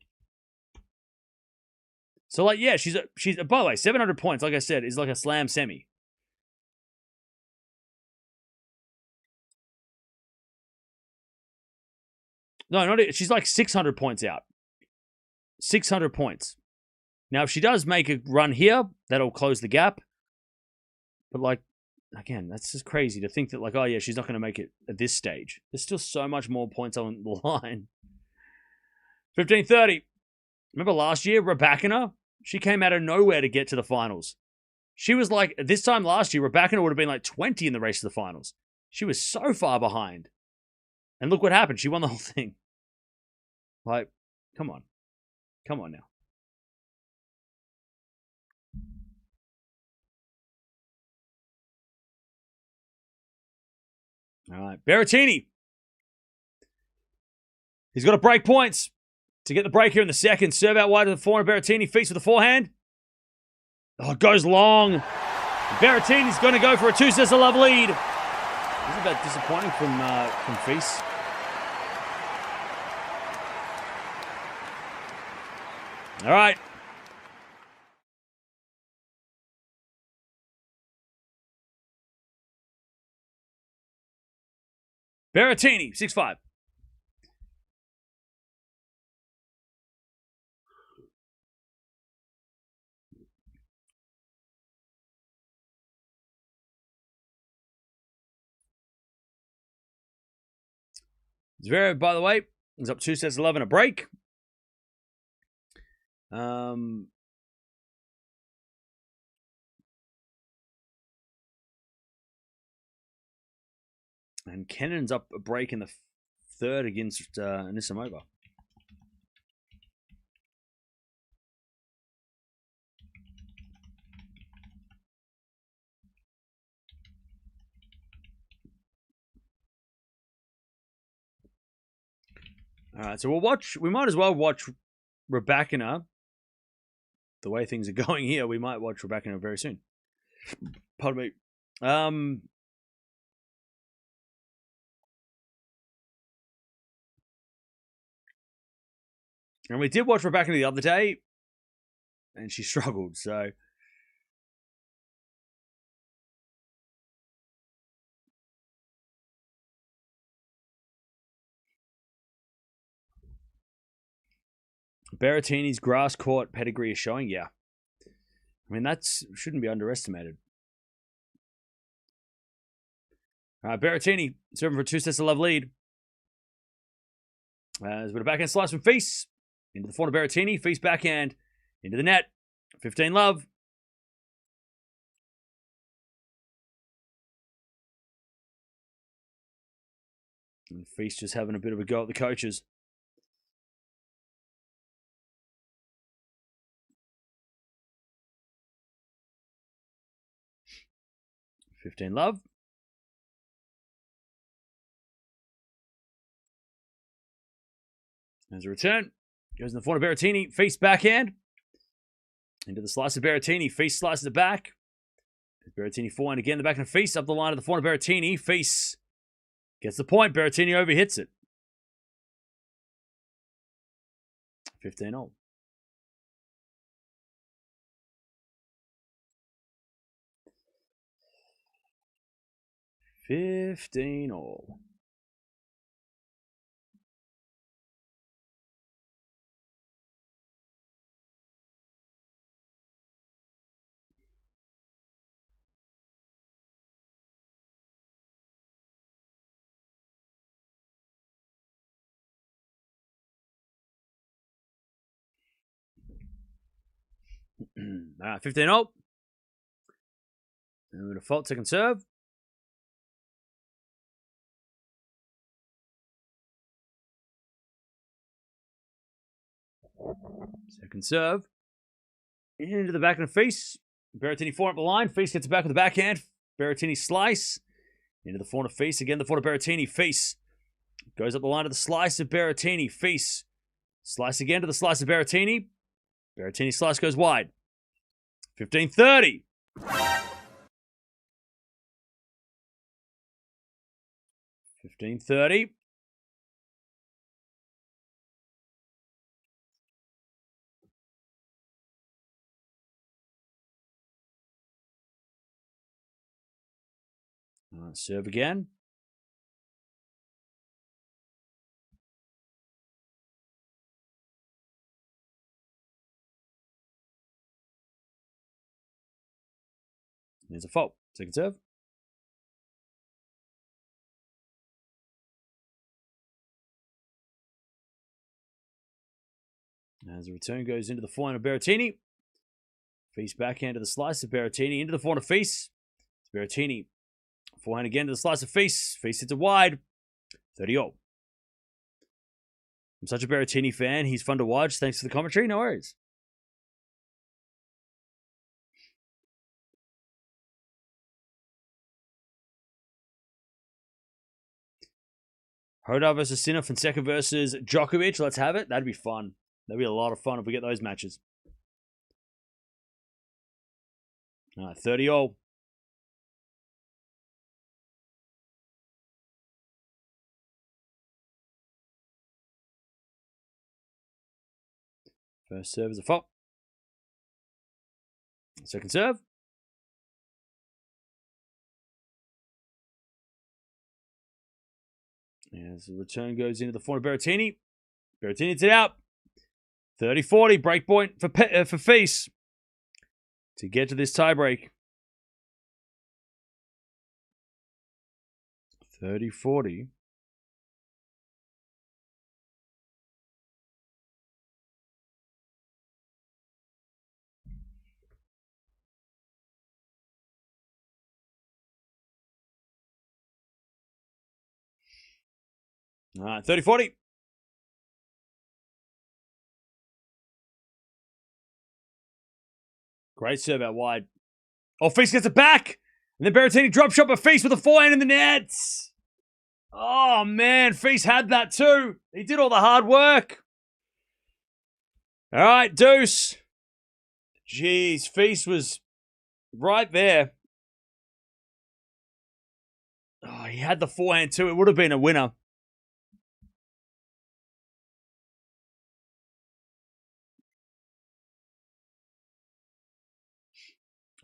A: So, like, yeah, she's by the way, 700 points, like I said, is like a slam semi. No, she's like 600 points out. 600 points. Now, if she does make a run here, that'll close the gap. But, like, again, that's just crazy to think that, like, oh, yeah, she's not going to make it at this stage. There's still so much more points on the line. 15-30. Remember last year, Raducanu? She came out of nowhere to get to the finals. She was like, this time last year, Raducanu would have been like 20 in the race to the finals. She was so far behind. And look what happened. She won the whole thing. Like, come on. Come on now. All right. Berrettini. He's got to break points to get the break here in the second. Serve out wide to the forehand. Berrettini feats with the forehand. Oh, it goes long. Berrettini's going to go for a 2-6-love lead. This is a bit disappointing from FILS. All right. Berrettini, 6-5. Zverev, by the way, is up 2-11 a break. And Kennan's up a break in the third against Anisimova. All right, so we'll watch. We might as well watch Raducanu. The way things are going here, we might watch Raducanu very soon. Pardon me. And we did watch Raducanu the other day, and she struggled. So Berrettini's grass court pedigree is showing. Yeah, I mean shouldn't be underestimated. All right, Berrettini serving for a 2-6-love lead. As with a backhand slice from FILS into the forehand of Berrettini. FILS backhand into the net. 15-love. And FILS just having a bit of a go at the coaches. $15-love. There's a return. Goes in the forehand of Berrettini. FILS backhand. Into the slice of Berrettini. FILS slices it back. Berrettini forehand again. The backhand of FILS up the line of the forehand of Berrettini. FILS gets the point. Berrettini overhits it. 15-all. $15-all. All right, 15-all. And we're going to fault second serve. Second serve. Into the back of the FILS. Berrettini forehand up the line. FILS gets it back with the backhand. Berrettini slice. Into the forehand of FILS. Again, the forehand of Berrettini. FILS goes up the line to the slice of Berrettini. FILS slice again to the slice of Berrettini. Berrettini slice goes wide. 15-30. $15-30. Serve again. There's a fault. Second serve. As the return goes into the forehand of Berrettini. FILS backhand to the slice of Berrettini. Into the forehand of FILS. Berrettini. Forehand again to the slice of FILS. FILS hits it wide. 30-all. I'm such a Berrettini fan. He's fun to watch. Thanks for the commentary. No worries. Hodar versus Sinner. Fonseca versus Djokovic. Let's have it. That'd be fun. That'd be a lot of fun if we get those matches. All right, 30 all. First serve is a fault. Second serve. As the return goes into the forehand of Berrettini. Berrettini hits it out. 30-40, break point for FILS to get to this tiebreak. 30-40. All right, 30-40. Great serve out wide. Oh, FILS gets it back. And then Berrettini drop shot, but FILS with a forehand in the nets. Oh, man. FILS had that too. He did all the hard work. All right, deuce. Jeez, FILS was right there. Oh, he had the forehand too. It would have been a winner.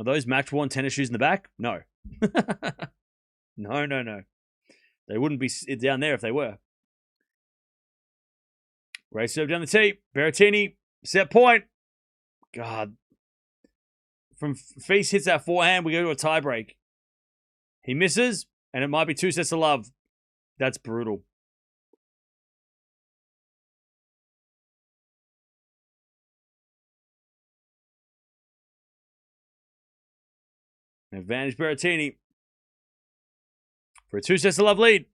A: Are those match-worn tennis shoes in the back? No. No. They wouldn't be down there if they were. Great serve down the tee. Berrettini, set point. God. From FILS hits that forehand, we go to a tiebreak. He misses, and it might be 2 sets to love. That's brutal. Advantage Berrettini for a 2 sets to love lead.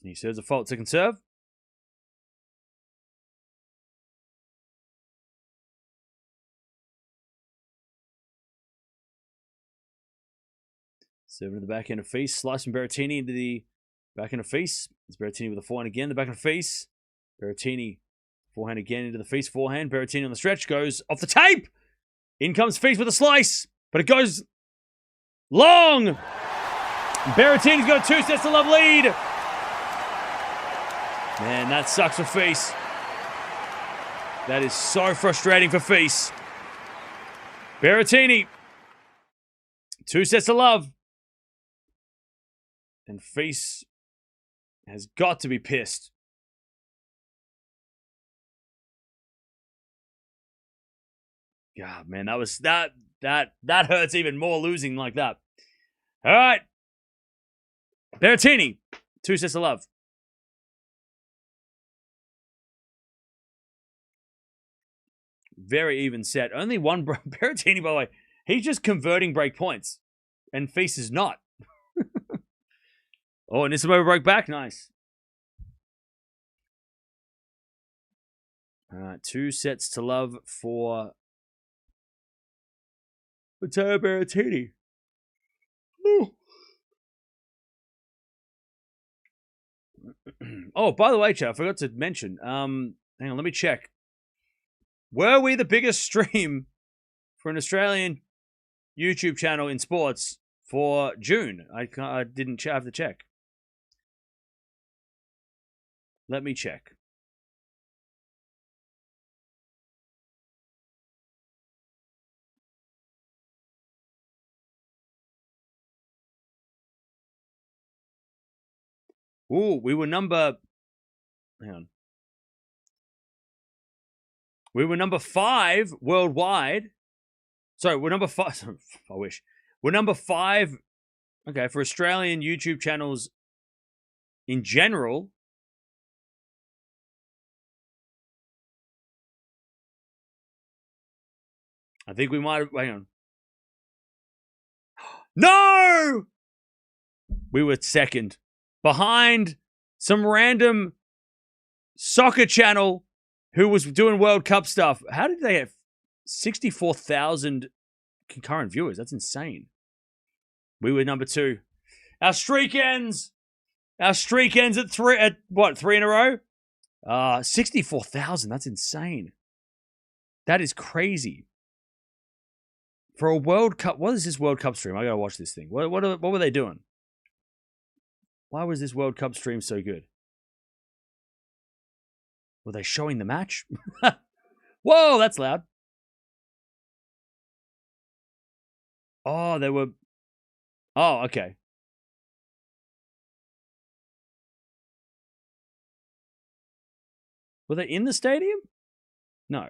A: He serves a fault second serve. Serving to the back end of FILS, slicing Berrettini into the back end of FILS. It's Berrettini with a forehand again, the back end of FILS. Berrettini, forehand again into the FILS forehand. Berrettini on the stretch, goes off the tape. In comes FILS with a slice, but it goes long. Berrettini's got a 2 sets to love lead. Man, that sucks for FILS. That is so frustrating for FILS. Berrettini, 2 sets to love. And FILS has got to be pissed. God, man, that hurts even more losing like that. All right. Berrettini, 2 sets to love. Very even set. Only one Berrettini, by the way. He's just converting break points. And FILS is not. Oh, and Nissimova broke back. Nice. All right, 2 sets to love for Matteo Berrettini. Oh, by the way, chat, I forgot to mention. Hang on, let me check. Were we the biggest stream for an Australian YouTube channel in sports for June? I didn't have to check. Let me check. Ooh, we were number... Hang on. We were number 5 worldwide. Sorry, we're number 5. I wish. We're number 5, okay, for Australian YouTube channels in general. I think we might have... Hang on. No! We were second. Behind some random soccer channel who was doing World Cup stuff. How did they have 64,000 concurrent viewers? That's insane. We were number 2. Our streak ends at 3 in a row? 64,000. That's insane. That is crazy. For a World Cup, what is this World Cup stream? I gotta watch this thing. What were they doing? Why was this World Cup stream so good? Were they showing the match? Whoa, that's loud. Oh, they were... Oh, okay. Were they in the stadium? No.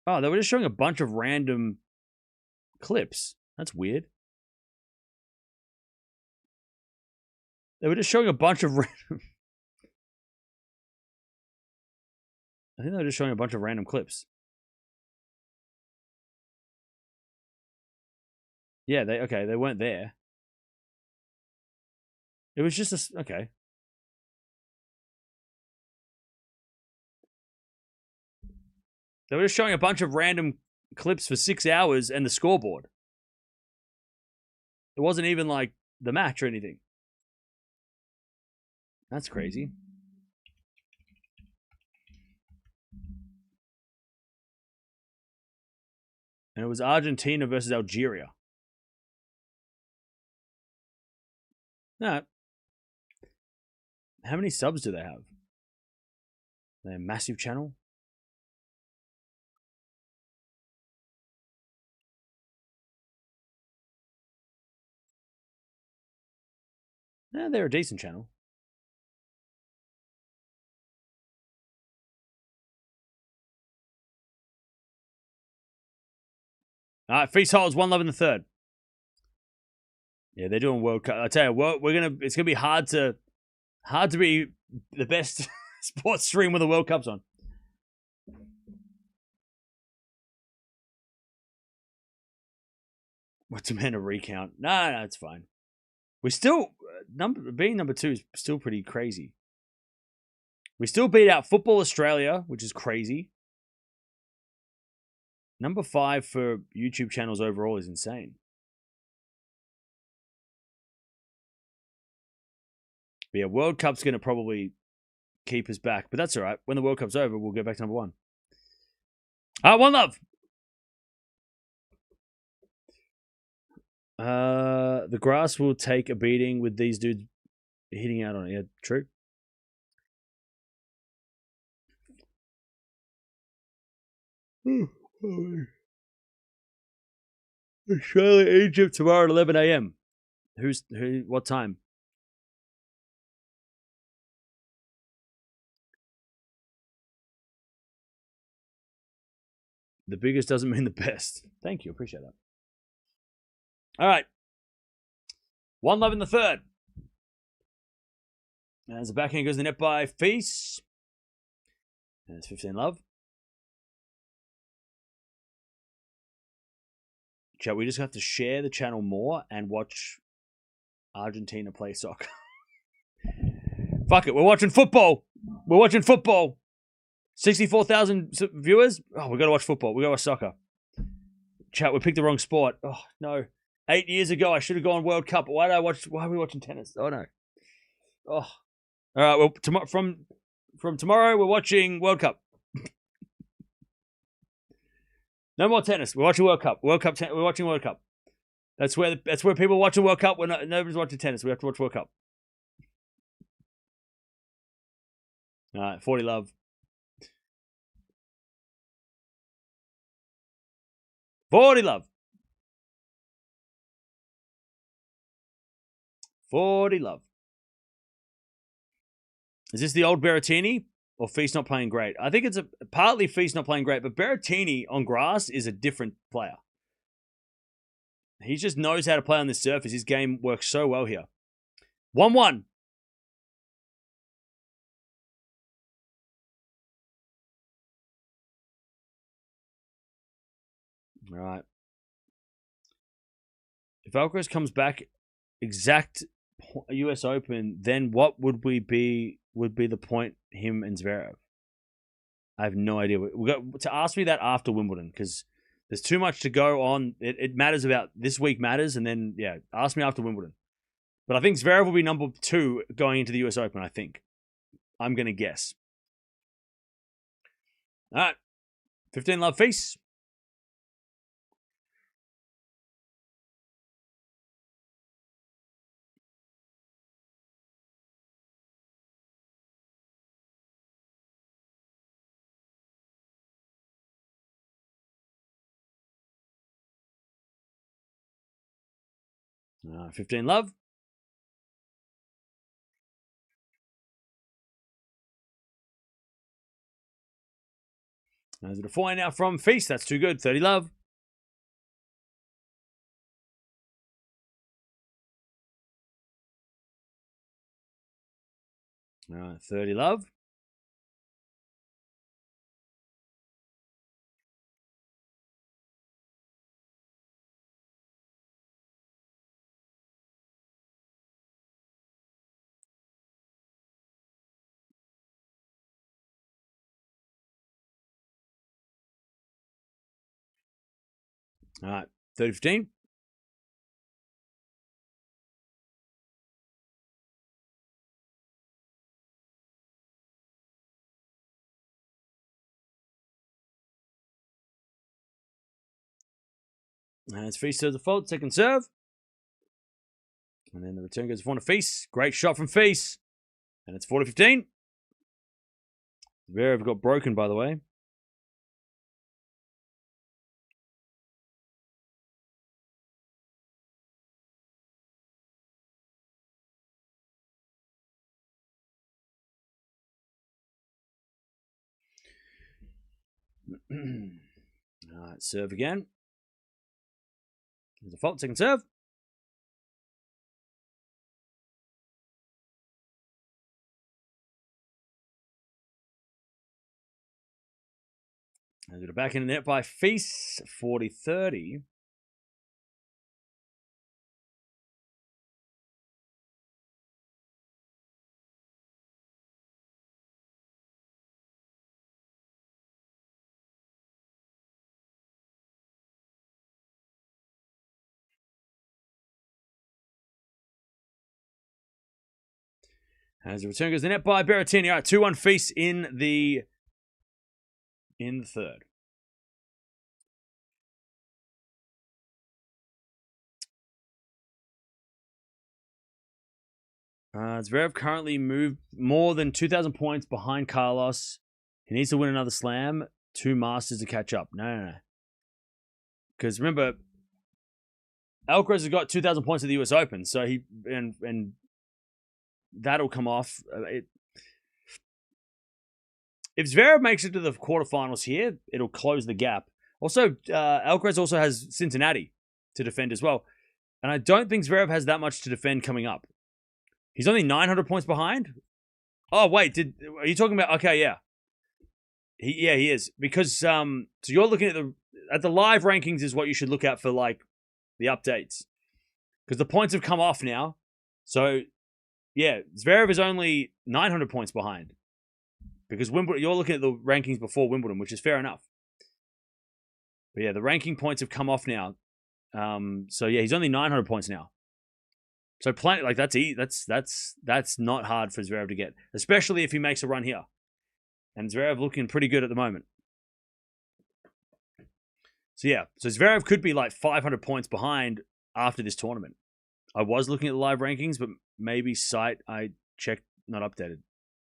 A: Oh, they were just showing a bunch of random clips. That's weird. They were just showing a bunch of random... I think they were just showing a bunch of random clips. Yeah, they weren't there. It was just a... Okay. They were just showing a bunch of random clips for 6 hours and the scoreboard. It wasn't even like the match or anything. That's crazy. And it was Argentina versus Algeria. No. How many subs do they have? They're a massive channel. Yeah, they're a decent channel. All right, FILS holds 1 love in the third. Yeah, they're doing World Cup. I tell you what, it's gonna be hard to be the best sports stream when the World Cup's on. What's a man to recount? No, it's fine. We still being number 2 is still pretty crazy. We still beat out Football Australia, which is crazy. Number 5 for YouTube channels overall is insane. But yeah, World Cup's going to probably keep us back. But that's all right. When the World Cup's over, we'll go back to number 1. 1 love. The grass will take a beating with these dudes hitting out on it. Yeah, true. Australia, Egypt tomorrow at 11 a.m. What time? The biggest doesn't mean the best. Thank you. Appreciate that. All right. 1 love in the third. As the backhand goes in the net by FILS. And it's 15 love. Chat, we just have to share the channel more and watch Argentina play soccer. Fuck it, we're watching football. 64,000 viewers. Oh, we got to watch football. We got to watch soccer. Chat, we picked the wrong sport. Oh, no. 8 years ago, I should have gone World Cup. Why are we watching tennis? Oh, no. Oh. All right, well, from tomorrow, we're watching World Cup. No more tennis. We're watching World Cup. We're watching World Cup. That's where people watch the World Cup. Nobody's watching tennis. We have to watch World Cup. All right, 40 love. 40 love. 40 love. Is this the old Berrettini? Or FILS not playing great? I think it's partly FILS not playing great, but Berrettini on grass is a different player. He just knows how to play on this surface. His game works so well here. 1-1. All right. If Alcaraz comes back exact US Open, then what would be the point him and Zverev? I have no idea. We got to ask me that after Wimbledon because there's too much to go on. It matters about this week matters, and then yeah, ask me after Wimbledon. But I think Zverev will be number 2 going into the US Open. I think I'm gonna guess. All right. 15 love face. All right, 15 love. There's a 4 now from Feast. That's too good. 30 love. 30 love. All right, 30-15. And it's Feast to the fault. Second serve. And then the return goes for Feast. Great shot from Feast. And it's 40-15. Zverev got broken, by the way. All right, serve again. There's a fault. Second serve. And it back in the net by Feast. 40-30. As the return goes the net by Berretini. All right, 2-1 Feast in the third. Zverev currently moved more than 2,000 points behind Carlos. He needs to win another slam, 2 Masters to catch up. No. Because remember, Alcaraz has got 2,000 points at the US Open, so he and that'll come off. If Zverev makes it to the quarterfinals here, it'll close the gap. Also, Alcaraz also has Cincinnati to defend as well. And I don't think Zverev has that much to defend coming up. He's only 900 points behind. Oh, wait. Are you talking about... Okay, yeah. He is. Because so you're looking at the live rankings is what you should look at for, like, the updates. Because the points have come off now. So, yeah, Zverev is only 900 points behind. Because Wimbledon, you're looking at the rankings before Wimbledon, which is fair enough. But yeah, the ranking points have come off now. So yeah, he's only 900 points now. So plenty, like that's not hard for Zverev to get, especially if he makes a run here. And Zverev looking pretty good at the moment. So yeah, so Zverev could be like 500 points behind after this tournament. I was looking at the live rankings, but maybe site I checked not updated.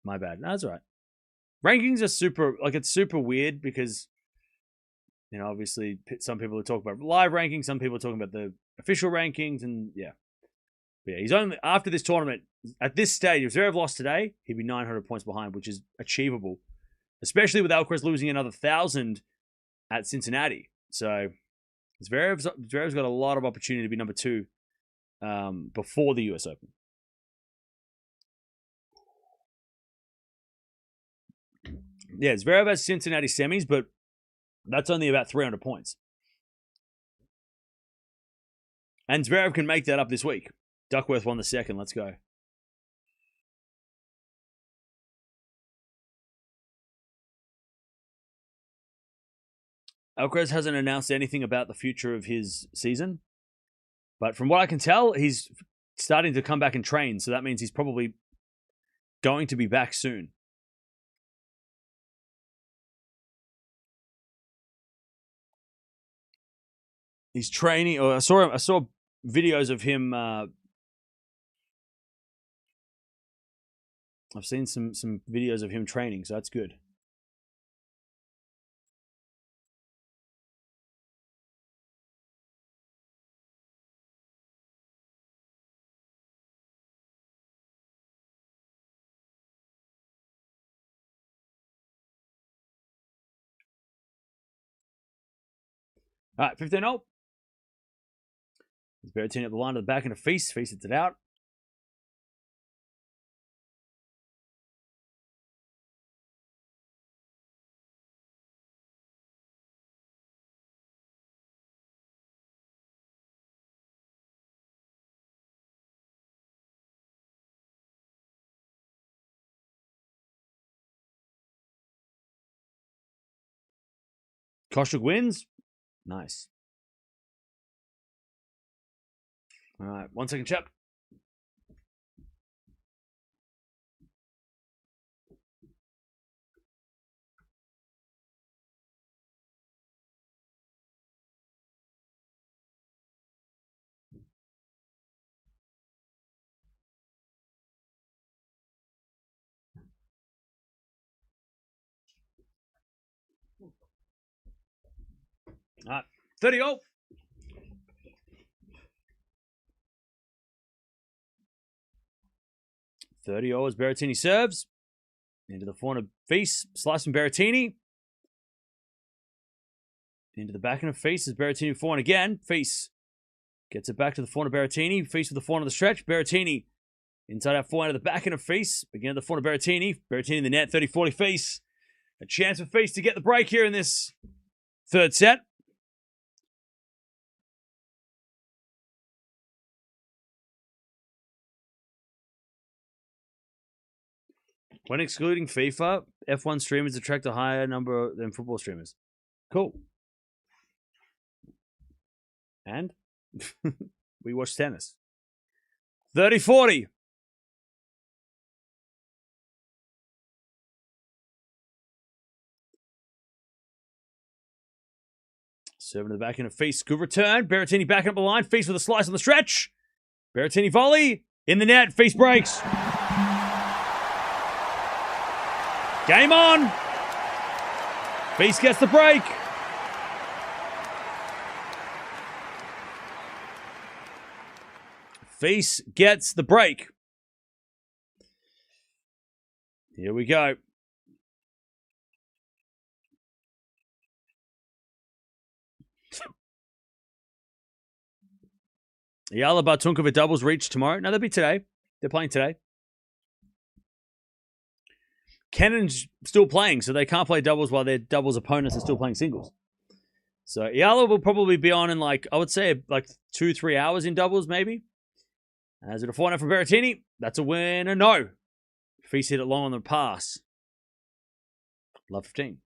A: My bad. No, that's all right. Rankings are super, like it's super weird because, you know, obviously some people are talking about live rankings, some people are talking about the official rankings, and yeah. But yeah, he's only, after this tournament, at this stage, if Zverev lost today, he'd be 900 points behind, which is achievable, especially with Alcaraz losing another 1,000 at Cincinnati. So Zverev's got a lot of opportunity to be number 2 before the US Open. Yeah, Zverev has Cincinnati semis, but that's only about 300 points. And Zverev can make that up this week. Duckworth won the second. Let's go. Alcaraz hasn't announced anything about the future of his season. But from what I can tell, he's starting to come back and train. So that means he's probably going to be back soon. He's training. Or I saw videos of him. I've seen some videos of him training, so that's good. All right, 15-0. Berretini up the line to the back and a face. Face it out. Koshuk wins. Nice. All right, 1 second, chap. All right, 30-0. 30-0 as Berrettini serves. Into the forehand of face. Slice from Berrettini. Into the backhand of face as Berrettini forehand again. Face gets it back to the forehand of Berrettini. Face with the forehand of the stretch. Berrettini inside out forehand of the backhand of face. Again, the forehand of Berrettini. Berrettini in the net. 30-40 face. A chance for face to get the break here in this third set. When excluding FIFA, F1 streamers attract a higher number than football streamers. Cool. And we watch tennis. 30-40. Serving to the back end of face. Good return. Berrettini backing up the line. Face with a slice on the stretch. Berrettini volley. In the net. Face breaks. Game on. Face gets the break. Face gets the break. Here we go. Eala Bartunkova doubles reach tomorrow. No, they'll be today. They're playing today. Kennan's still playing, so they can't play doubles while their doubles opponents are still playing singles. So Eala will probably be on in I would say 2-3 hours in doubles, maybe. As it a forehand from Berrettini. That's a winner. No. Feast hit it long on the pass. Love 15.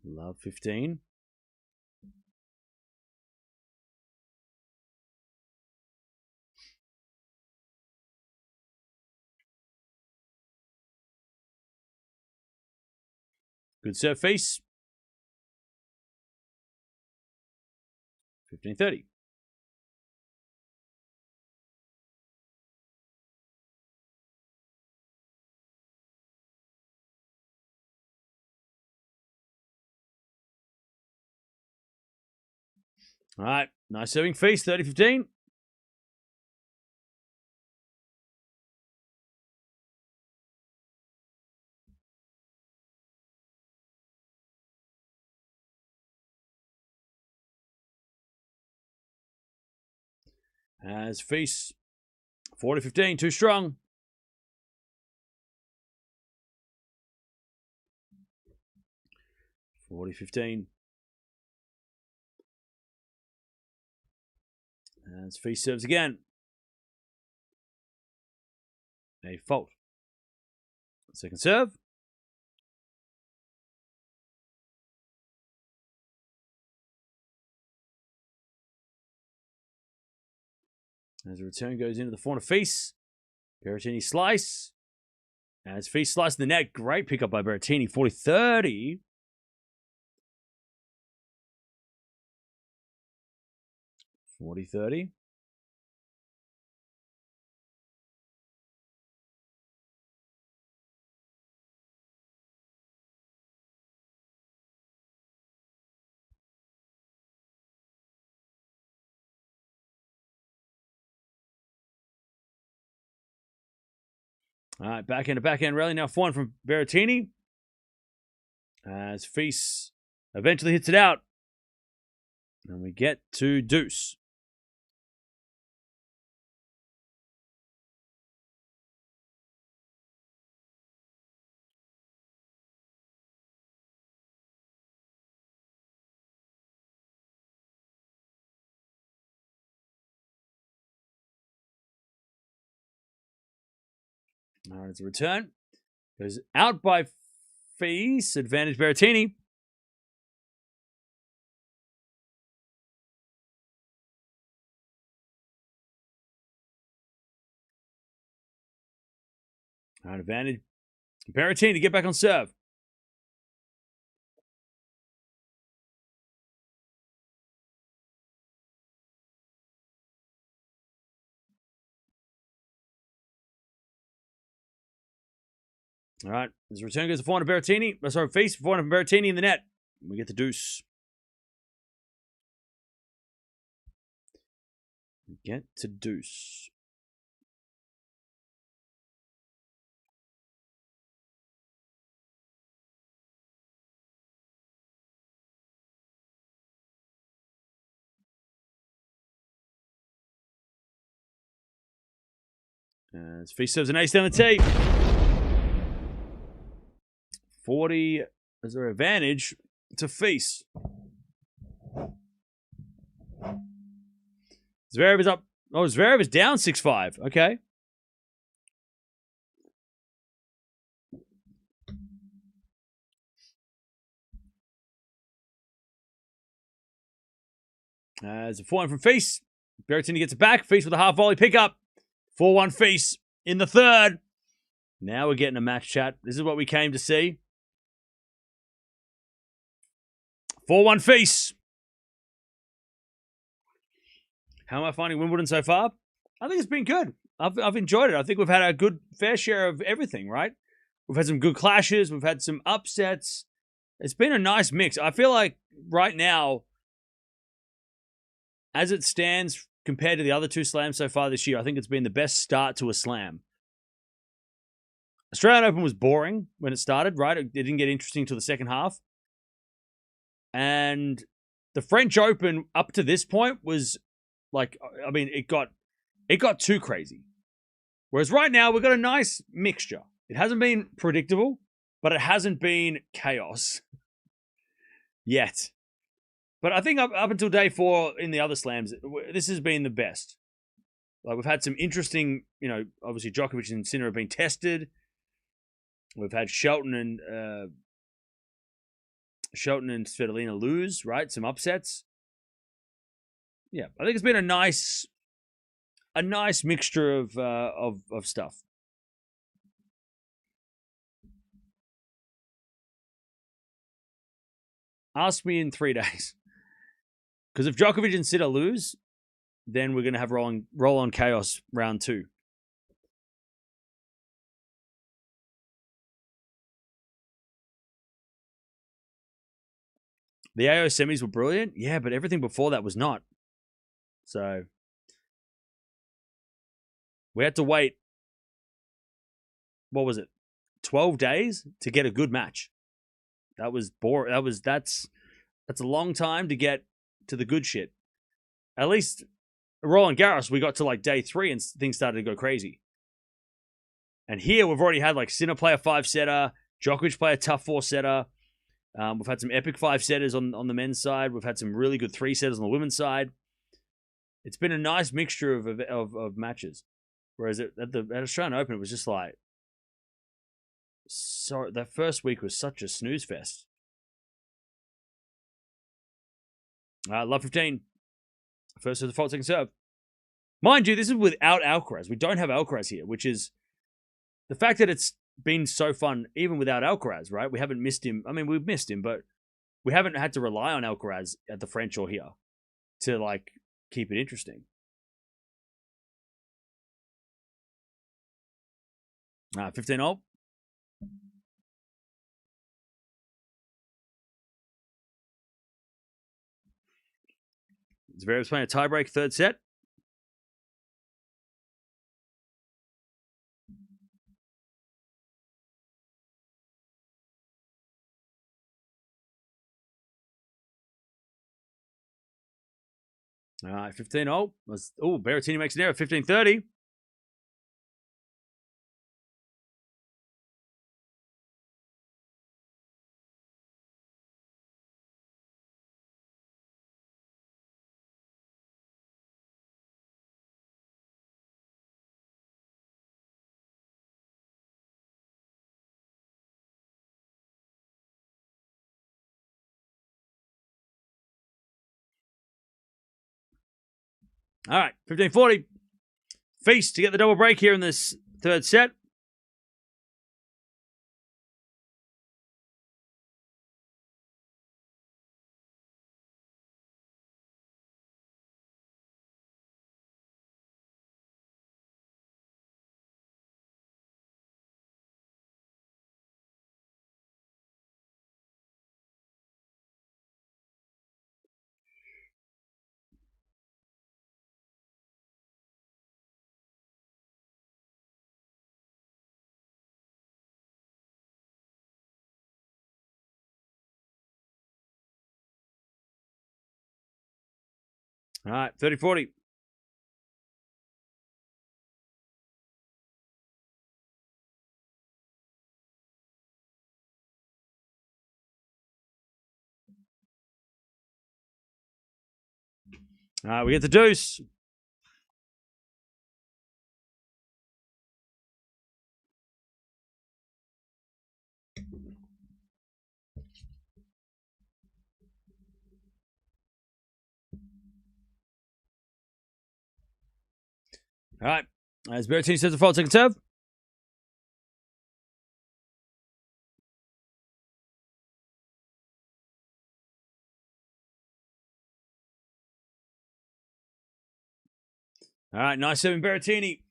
A: Love 15. Good serve face. 15-30. All right. Nice serving face. 30-15. As face 40-15, too strong. (40-15). As face serves again. A fault. Second serve. As the return goes into the forehand of face. Berrettini slice. As face slice in the net. Great pickup by Berrettini. 40-30. 40-30. All right, backhand to backhand rally. Now 4-1 from Berrettini. As FILS eventually hits it out. And we get to deuce. All right, it's a return. Goes out by FILS. Advantage Berrettini. All right, advantage Berrettini to get back on serve. All right, his return goes to 400 Berrettini. Sorry, FILS 400 Berrettini in the net. We get the deuce. We get to deuce. As FILS serves an ace down the tee. 40 is their advantage to FILS. Zverev is up. Oh, Zverev is down 6-5. Okay. As a 4-1 from FILS. Berrettini gets it back. FILS with a half volley pickup. 4-1 FILS in the third. Now we're getting a match, chat. This is what we came to see. 4-1 FILS. How am I finding Wimbledon so far? I think it's been good. I've enjoyed it. I think we've had a good fair share of everything, right? We've had some good clashes. We've had some upsets. It's been a nice mix. I feel like right now, as it stands compared to the other two slams so far this year, I think it's been the best start to a slam. Australian Open was boring when it started, right? It didn't get interesting until the second half. And the French Open up to this point was like, I mean, it got too crazy. Whereas right now we've got a nice mixture. It hasn't been predictable, but it hasn't been chaos yet. But I think up until day 4 in the other slams, this has been the best. Like, we've had some interesting, obviously Djokovic and Sinner have been tested. We've had Shelton and Svitolina lose, right? Some upsets. Yeah, I think it's been a nice mixture of stuff. Ask me in 3 days. Because if Djokovic and Sinner lose, then we're going to have roll on chaos round 2. The AO semis were brilliant. Yeah, but everything before that was not. So we had to wait, what was it, 12 days to get a good match. That was boring. That's a long time to get to the good shit. At least Roland Garros, we got to like day 3 and things started to go crazy. And here we've already had like Sinner play a 5-setter, Djokovic play a tough 4-setter. We've had some epic 5-setters on the men's side. We've had some really good 3-setters on the women's side. It's been a nice mixture of matches. Whereas at Australian Open, it was just like, so that first week was such a snooze fest. Love 15. First to the default, second serve. Mind you, this is without Alcaraz. We don't have Alcaraz here, which is the fact that it's been so fun even without Alcaraz, right? We haven't missed him. I mean, we've missed him, but we haven't had to rely on Alcaraz at the French or here to like keep it interesting. 15-0. Zverev's playing a tiebreak third set. All right, 15-0. Oh, Berrettini makes an error. 15-30. All right, 15-40. Feast to get the double break here in this third set. All right, 30-40. All right, we get the deuce. All right, as Berrettini says the fault, second serve. All right, nice serving Berrettini.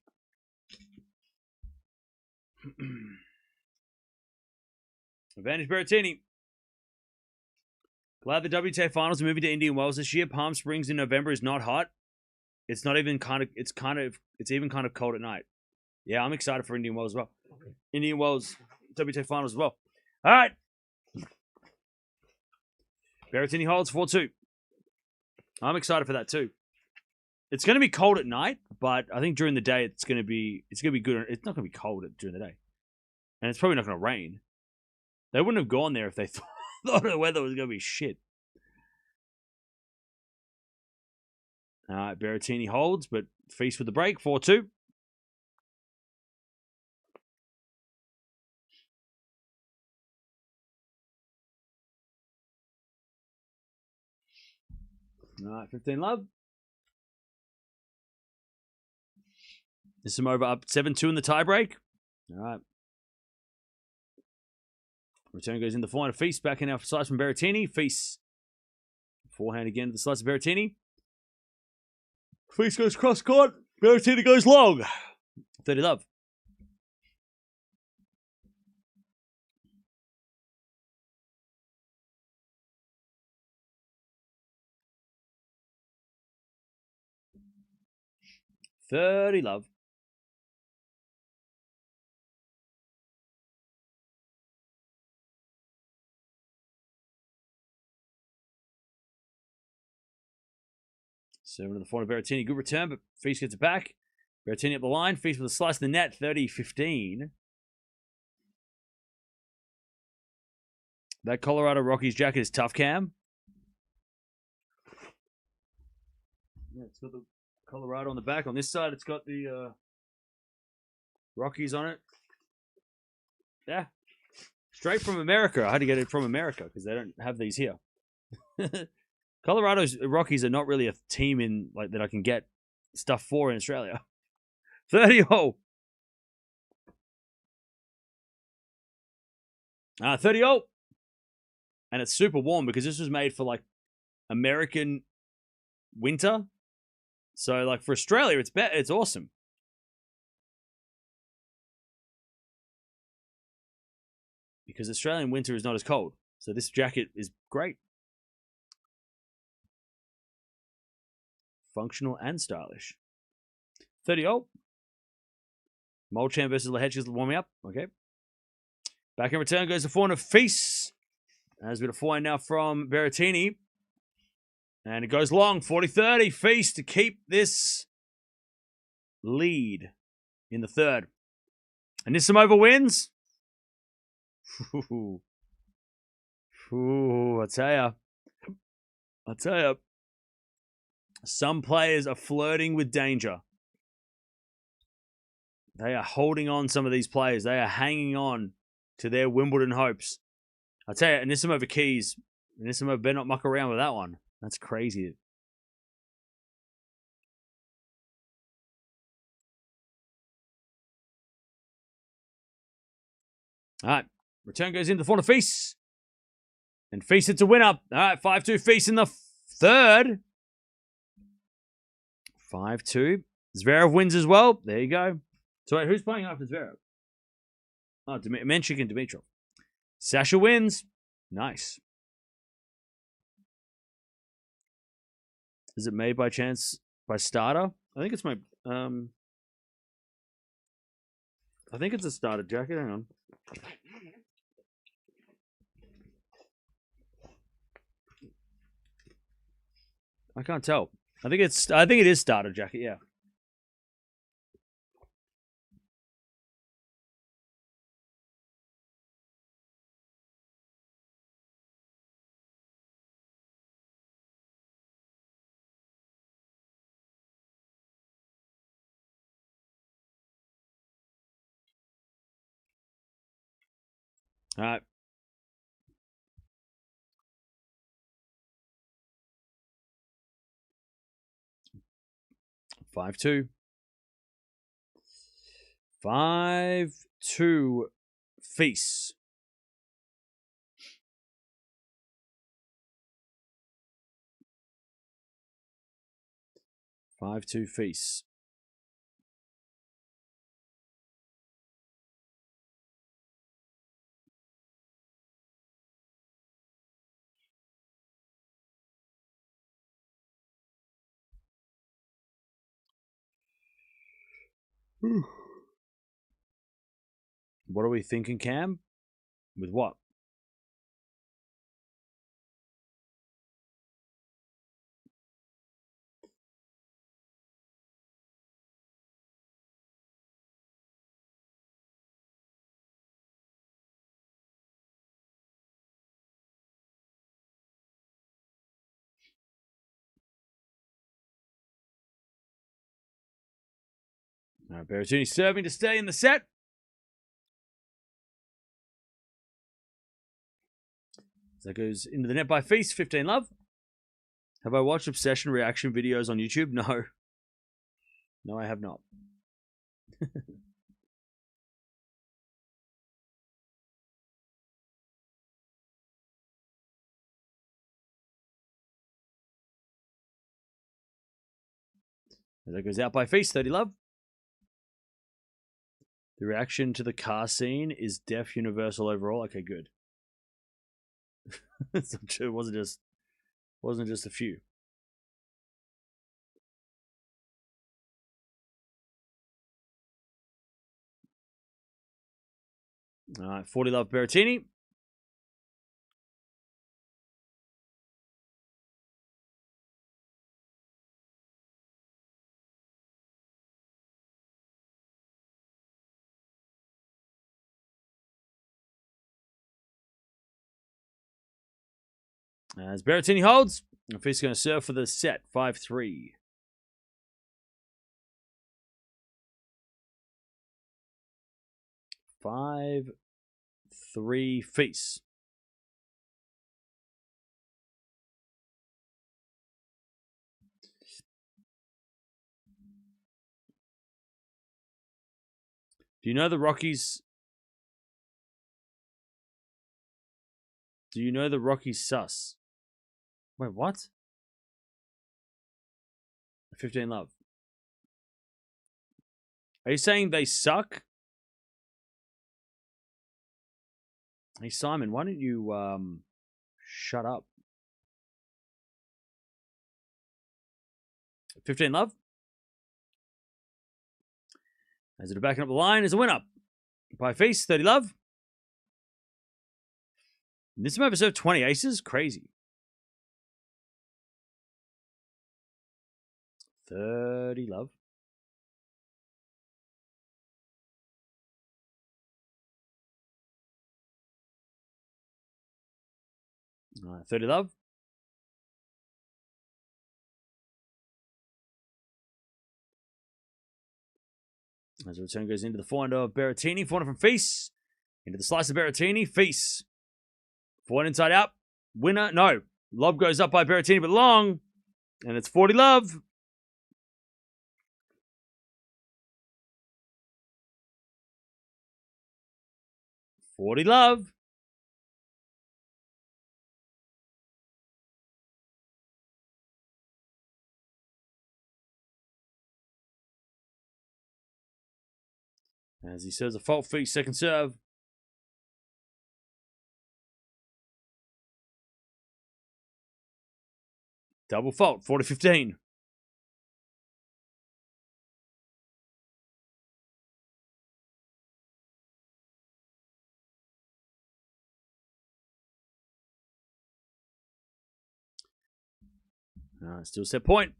A: Advantage Berrettini. Glad the WTA finals are moving to Indian Wells this year. Palm Springs in November is not hot. It's not even it's even kind of cold at night. Yeah, I'm excited for Indian Wells as well. Indian Wells WTA finals as well. All right. Berrettini holds 4-2. I'm excited for that too. It's going to be cold at night, but I think during the day it's going to be good. It's not going to be cold during the day, and it's probably not going to rain. They wouldn't have gone there if they thought the weather was going to be shit. All right, Berrettini holds, but Feast with the break, 4-2. All right, 15-love. This is over up 7-2 in the tiebreak. All right. Return goes in the forehand of Feast. Back in our slice from Berrettini. Feast. Forehand again to the slice of Berrettini. Feast goes cross court. Berrettini goes long. 30-love. $30-love. Serving to the forehand of Berrettini. Good return, but Feast gets it back. Berrettini up the line. Feast with a slice in the net. 30-15. That Colorado Rockies jacket is tough, Cam. Yeah, it's got the Colorado on the back. On this side, it's got the Rockies on it. Yeah. Straight from America. I had to get it from America because they don't have these here. Colorado's Rockies are not really a team in like that I can get stuff for in Australia. 30-0. 30-0. And it's super warm because this was made for like American winter. So, like, for Australia, it's awesome. Because Australian winter is not as cold. So this jacket is great. Functional and stylish. 30-0. Molchan versus Lehecka's warming up. Okay. Back in return goes the forehand of FILS. As we get a forehand now from Berrettini. And it goes long. 40-30. FILS to keep this lead in the third. Anisimova wins. Ooh, I tell ya. Some players are flirting with danger. They are holding on, some of these players. They are hanging on to their Wimbledon hopes. I tell you, Anisimova keys. Anisimova better not muck around with that one. That's crazy. All right. Return goes into the forehand of FILS. And FILS hits a win up. All right, 5-2 FILS in the third. 5-2. Zverev wins as well. There you go. So wait, who's playing after Zverev? Oh, Menchik and Dimitrov. Sasha wins. Nice. Is it made by chance by Starter? I think it's my... I think it's a Starter jacket. Hang on. I can't tell. I think it is Starter jacket, yeah. All right. Five two. 5-2 FILS. FILS. What are we thinking, Cam? With what? All right, Berrettini serving to stay in the set. That goes into the net by FILS. 15 love. Have I watched Obsession reaction videos on YouTube? No. No, I have not. That goes out by FILS. 30 love. The reaction to the car scene is deaf universal overall. Okay, good. It wasn't just a few. All right, 40 love Berrettini. As Berrettini holds, FILS going to serve for the set. 5-3. Five, 3 FILS. Do you know the Rockies? Do you know the Rockies sus? Wait, what? 15 love. Are you saying they suck? Hey, Simon, why don't you shut up? 15 love. As they're backing up the line is a win up. By face, 30 love. This time served 20 aces? Crazy. 30 love. All right, 30 love. As the return goes into the forehand of Berrettini. Forehand from face. Into the slice of Berrettini. Face. Forehand inside out. Winner. No. Lob goes up by Berrettini, but long. And it's 40 love. $40 love. As he serves a fault for his second serve. Double fault, 40-15. Still set point.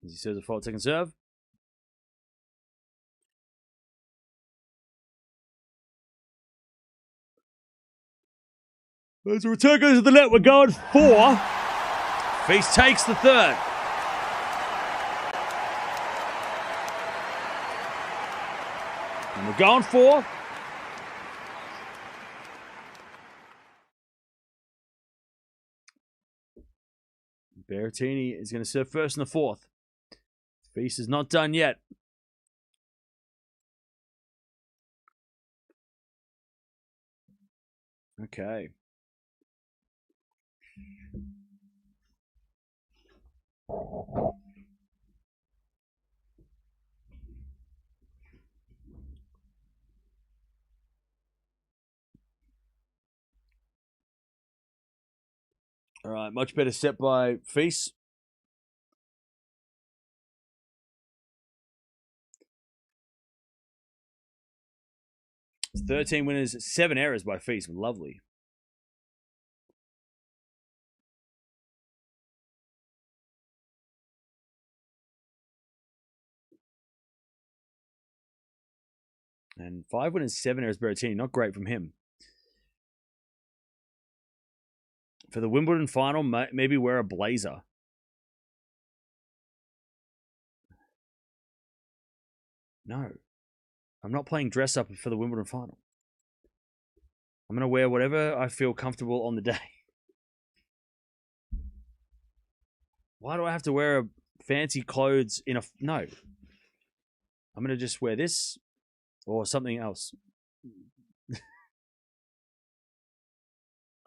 A: As he serves a fault second serve. As the return goes to the net, we're going 4. Face takes the third. And we're going 4. Berrettini is going to serve first in the fourth. Feast is not done yet. Okay. All right, much better set by Feast. It's 13 winners, 7 errors by Feast. Lovely. And 5 winners, 7 errors, Berrettini. Not great from him. For the Wimbledon final, maybe wear a blazer. No. I'm not playing dress up for the Wimbledon final. I'm going to wear whatever I feel comfortable on the day. Why do I have to wear fancy clothes in a... No. I'm going to just wear this or something else.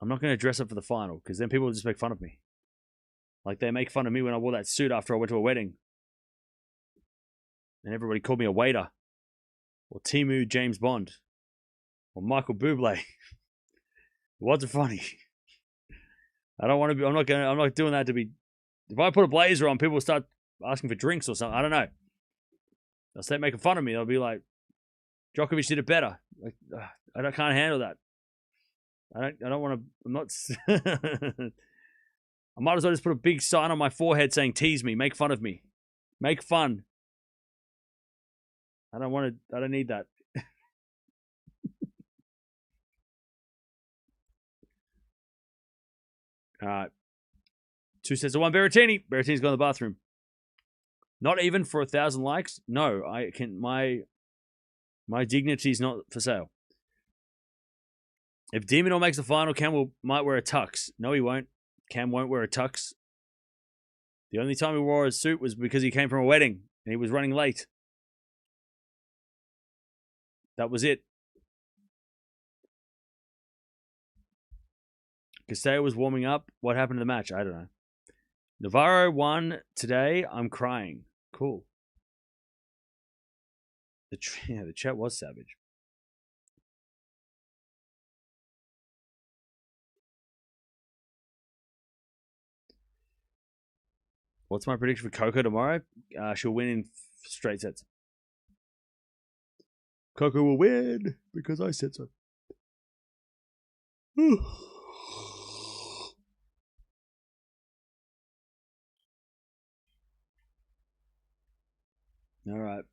A: I'm not going to dress up for the final because then people will just make fun of me. Like they make fun of me when I wore that suit after I went to a wedding. And everybody called me a waiter. Or Timu James Bond. Or Michael Bublé. What's funny? I don't want to be, I'm not doing that to be, if I put a blazer on, people will start asking for drinks or something. I don't know. They'll start making fun of me. They'll be like, Djokovic did it better. Like, I can't handle that. I don't want to, I'm not, I might as well just put a big sign on my forehead saying, tease me, make fun of me. Make fun. I don't need that. All right. 2 sets of 1, Berrettini. Berrettini's gone to the bathroom. Not even for 1,000 likes? No, I can, my dignity's not for sale. If Demon makes the final, Cam might wear a tux. No, he won't. Cam won't wear a tux. The only time he wore a suit was because he came from a wedding and he was running late. That was it. Castella was warming up. What happened to the match? I don't know. Navarro won today. I'm crying. Cool. The chat was savage. What's my prediction for Coco tomorrow? She'll win in straight sets. Coco will win because I said so. All right.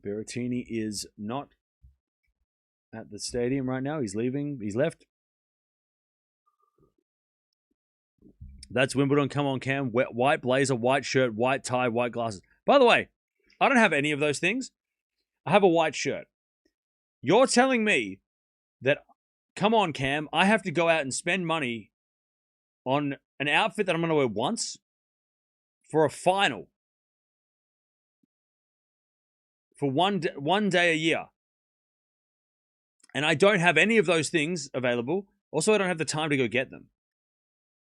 A: Berrettini is not at the stadium right now. He's leaving. He's left. That's Wimbledon. Come on, Cam. White blazer, white shirt, white tie, white glasses. By the way, I don't have any of those things. I have a white shirt. You're telling me that, come on, Cam, I have to go out and spend money on an outfit that I'm going to wear once for a final for one day a year. And I don't have any of those things available. Also, I don't have the time to go get them.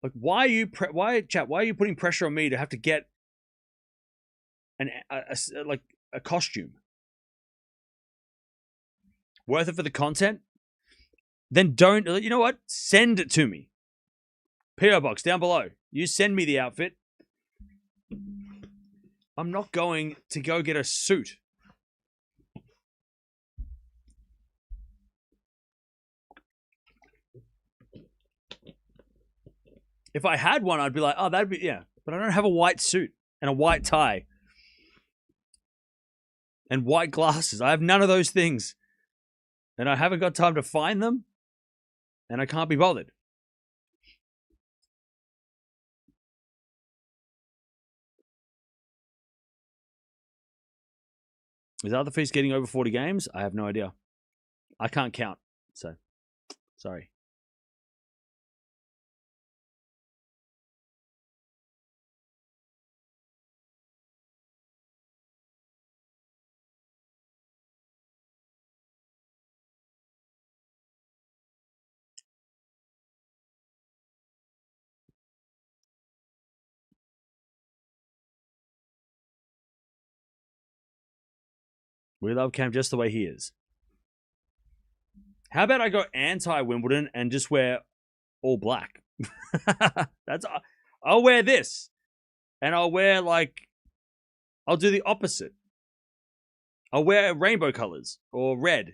A: Like, why are you putting pressure on me to have to get a costume? Worth it for the content? Then don't, you know what? Send it to me. PO box down below. You send me the outfit. I'm not going to go get a suit. If I had one, I'd be like, oh, that'd be, yeah. But I don't have a white suit and a white tie and white glasses. I have none of those things. And I haven't got time to find them. And I can't be bothered. Is Other Feast getting over 40 games? I have no idea. I can't count. So, sorry. We love Cam just the way he is. How about I go anti-Wimbledon and just wear all black? I'll wear this. And I'll wear, I'll do the opposite. I'll wear rainbow colors or red.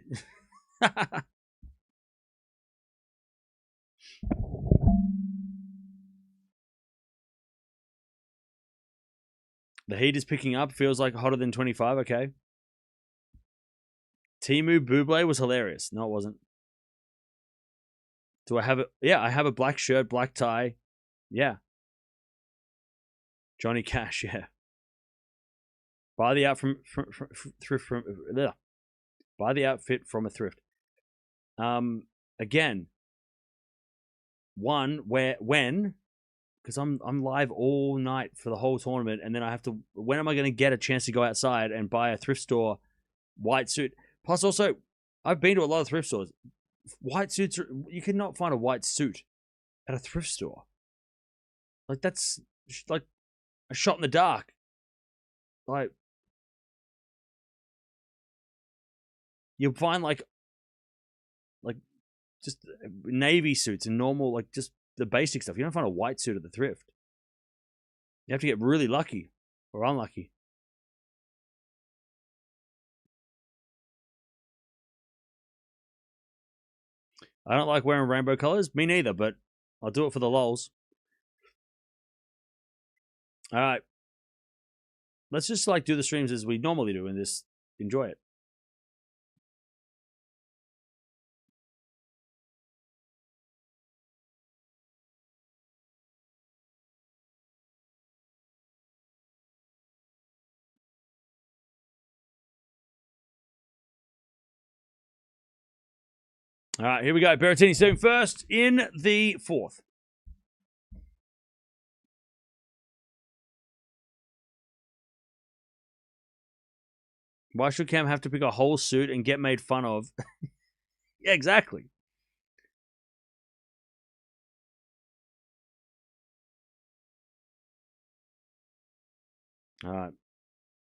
A: The heat is picking up. Feels like hotter than 25. Okay. Timu Buble was hilarious. No, it wasn't. Do I have it? Yeah, I have a black shirt, black tie. Yeah. Johnny Cash, yeah. Buy the outfit buy the outfit from a thrift. Again, when because I'm live all night for the whole tournament, and then I have to. When am I going to get a chance to go outside and buy a thrift store white suit? Plus, also, I've been to a lot of thrift stores. White suits, you cannot find a white suit at a thrift store. Like, that's like a shot in the dark. Like, you'll find like just navy suits and normal, like just the basic stuff. You don't find a white suit at the thrift. You have to get really lucky or unlucky. I don't like wearing rainbow colors. Me neither, but I'll do it for the lols. All right. Let's just do the streams as we normally do and just enjoy it. All right, here we go. Berrettini serving first in the fourth. Why should Cam have to pick a whole suit and get made fun of? Yeah, exactly. All right.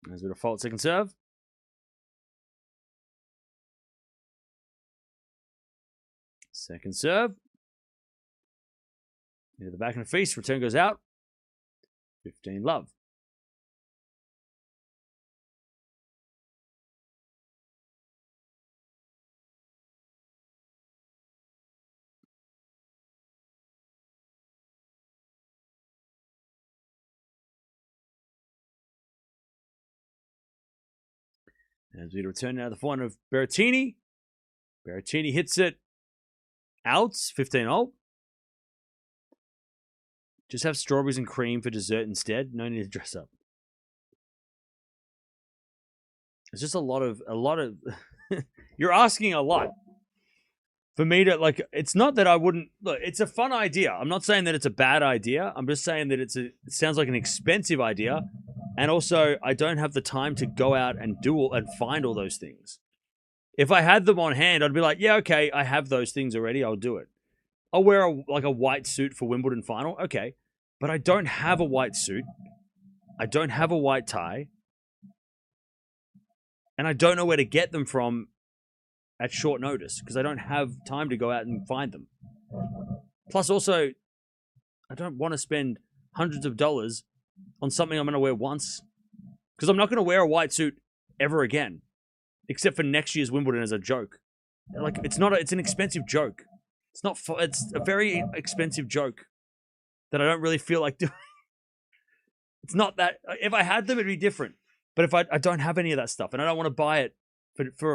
A: There's a default second serve. Second serve. Into the back and the feast. Return goes out. 15 love. As we return now to the forehand of Berrettini. Berrettini hits it out. 15-0. Just have strawberries and cream for dessert instead. No need to dress up. It's just a lot of you're asking a lot for me to like. It's not that I wouldn't look. It's a fun idea. I'm not saying that it's a bad idea. I'm just saying that it sounds like an expensive idea, and also I don't have the time to go out and find all those things. If I had them on hand, I'd be like, yeah, okay, I have those things already. I'll do it. I'll wear a white suit for Wimbledon final. Okay. But I don't have a white suit. I don't have a white tie. And I don't know where to get them from at short notice because I don't have time to go out and find them. Plus also, I don't want to spend hundreds of dollars on something I'm going to wear once because I'm not going to wear a white suit ever again, except for next year's Wimbledon as a joke. Like, it's an expensive joke. It's a very expensive joke that I don't really feel like doing. It's not that. If I had them, it'd be different. But if I don't have any of that stuff, and I don't want to buy it for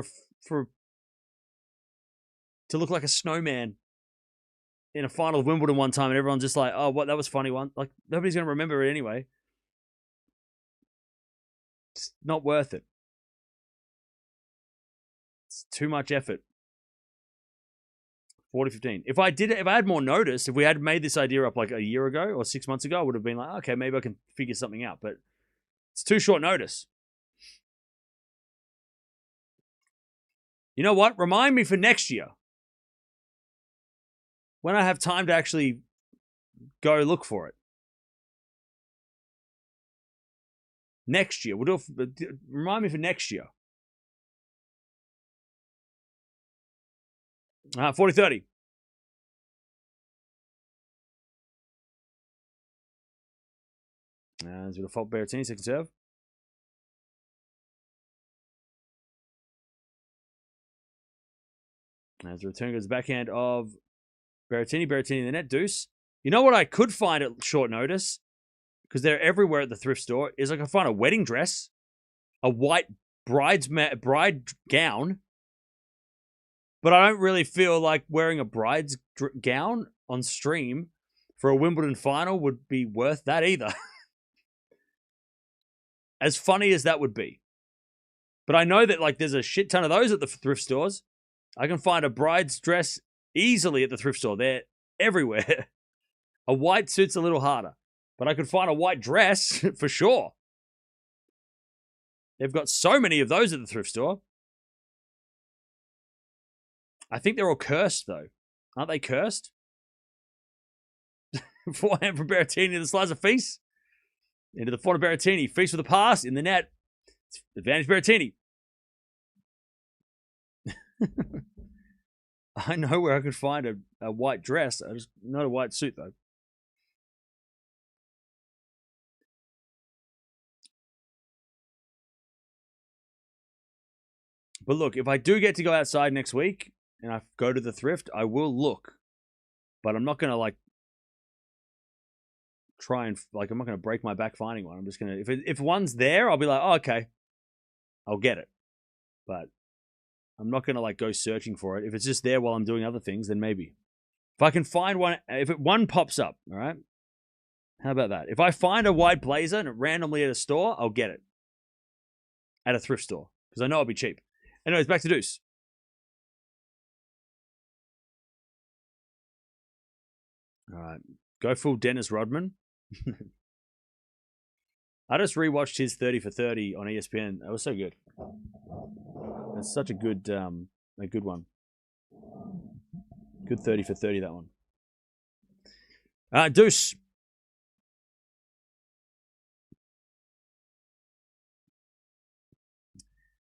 A: to look like a snowman in a final of Wimbledon one time, and everyone's just like, "Oh, what? That was funny one." Like nobody's gonna remember it anyway. It's not worth it. It's too much effort. 40-15. If I had more notice, if we had made this idea up like a year ago or 6 months ago, I would have been like, okay, maybe I can figure something out. But it's too short notice. You know what? Remind me for next year. When I have time to actually go look for it. Next year. Remind me for next year. 40-30. As with a fault, Berrettini, second serve. As the return goes backhand of Berrettini. Berrettini in the net, deuce. You know what I could find at short notice? Because they're everywhere at the thrift store, is I can find a wedding dress, a white bride gown, but I don't really feel like wearing a bride's gown on stream for a Wimbledon final would be worth that either. As funny as that would be. But I know that like there's a shit ton of those at the thrift stores. I can find a bride's dress easily at the thrift store. They're everywhere. A white suit's a little harder. But I could find a white dress for sure. They've got so many of those at the thrift store. I think they're all cursed, though. Aren't they cursed? Forehand from Berrettini to the slice of Feast. Into the forehand of Berrettini. Feast with a pass in the net. Advantage Berrettini. I know where I could find a white dress. Not a white suit, though. But look, if I do get to go outside next week and I go to the thrift, I will look. But I'm not going to, like, try and, like, I'm not going to break my back finding one. I'm just going to, if one's there, I'll be like, oh, okay, I'll get it. But I'm not going to, like, go searching for it. If it's just there while I'm doing other things, then maybe. If I can find one, one pops up, all right? How about that? If I find a white blazer and randomly at a store, I'll get it. At a thrift store. Because I know it'll be cheap. Anyways, back to deuce. All right. Go full Dennis Rodman. I just rewatched his 30 for 30 on ESPN. That was so good. It's such a good one. Good 30 for 30, that one. Deuce.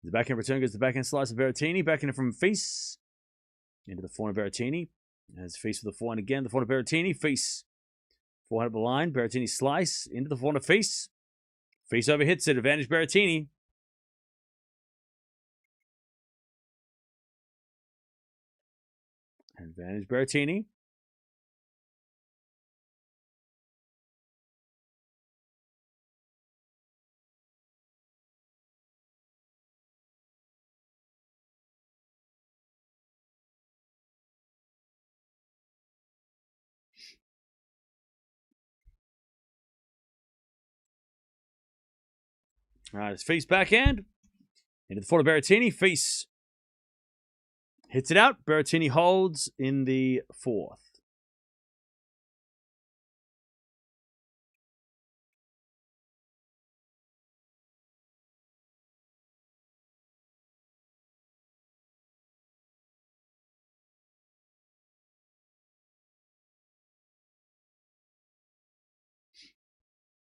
A: The backhand return goes to the backhand slice of Berrettini. Backhand from face. Into the forehand of Berrettini. As face with the forehand again. The forehand of Berrettini. Face. Forehand up the line. Berrettini slice. Into the forehand of face. Face over hits it. Advantage Berrettini. Advantage Berrettini. All right, it's face backhand. Into the forehand of Berrettini. Face. Hits it out. Berrettini holds in the fourth.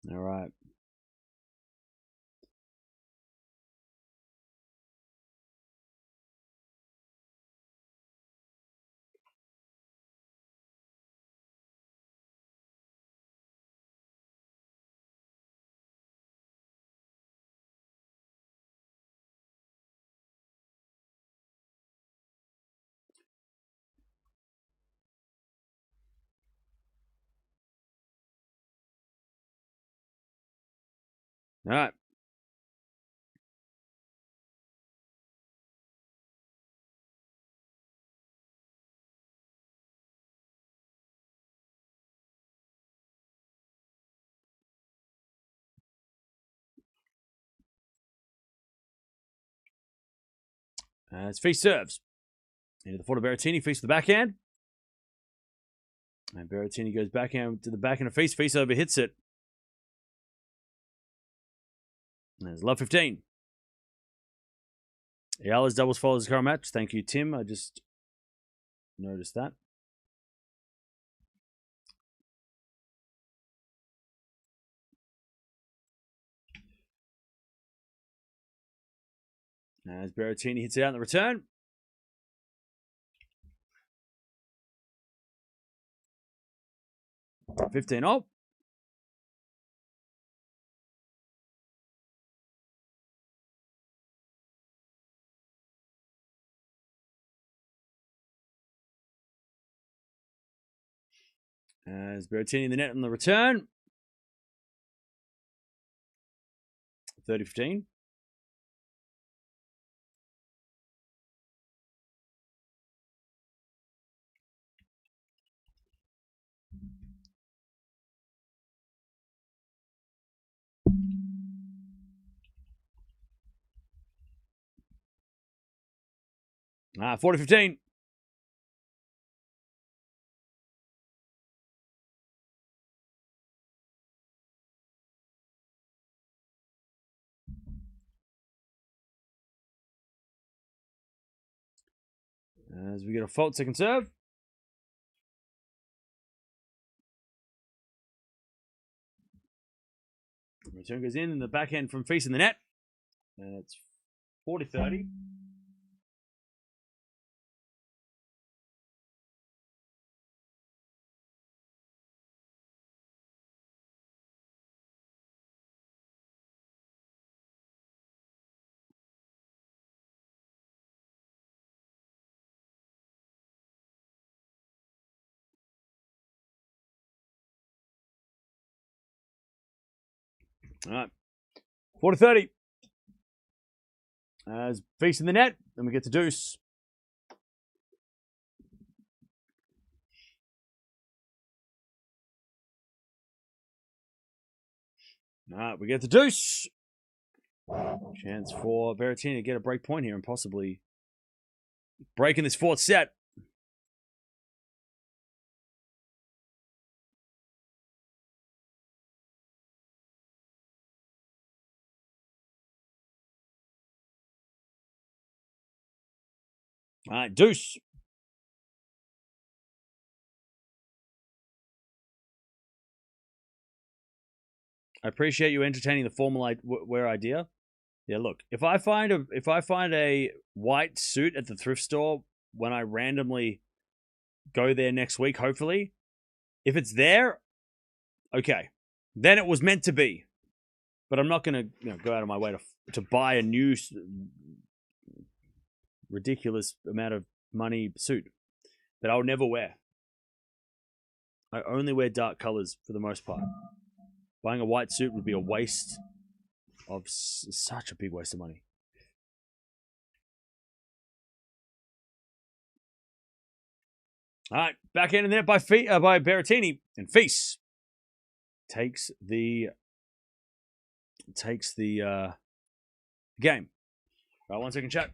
A: All right. All right. It's face serves. Into the forehand of Berrettini. Face to the backhand. And Berrettini goes backhand to the backhand of face. Face over hits it. There's love 15. Eala's doubles follows the current match. Thank you, Tim. I just noticed that. As Berrettini hits it out in the return. $15. As Berrettini in the net on the return. 30-15. Ah, 40-15. As we get a fault second serve. Return goes in and the backhand from facing the net. And it's 40-30. All right. 40-30. As facing the net, then we get to deuce. All right, we get the deuce. Chance for Berrettini to get a break point here and possibly break in this fourth set. All right, deuce. I appreciate you entertaining the formal wear idea. Yeah, look, if I find a white suit at the thrift store when I randomly go there next week, hopefully, if it's there, okay, then it was meant to be. But I'm not gonna go out of my way to buy a new ridiculous amount of money suit that I'll never wear. I only wear dark colors for the most part. Buying a white suit would be a waste of such a big waste of money. All right, back in there by Berrettini, and FILS takes the game. All right, 1 second, chat.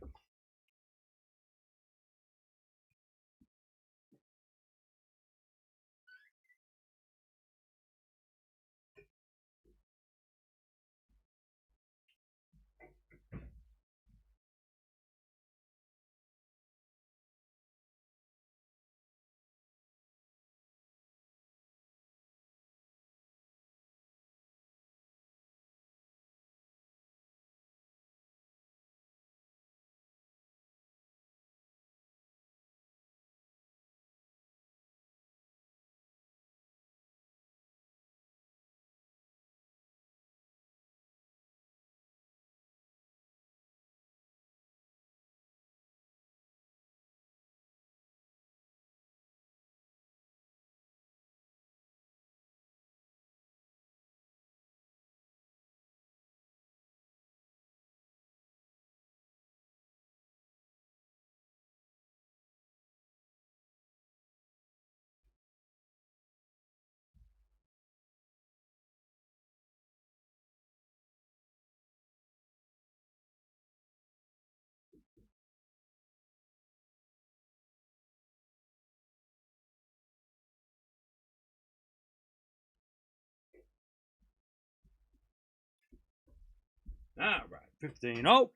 A: All right, 15-0.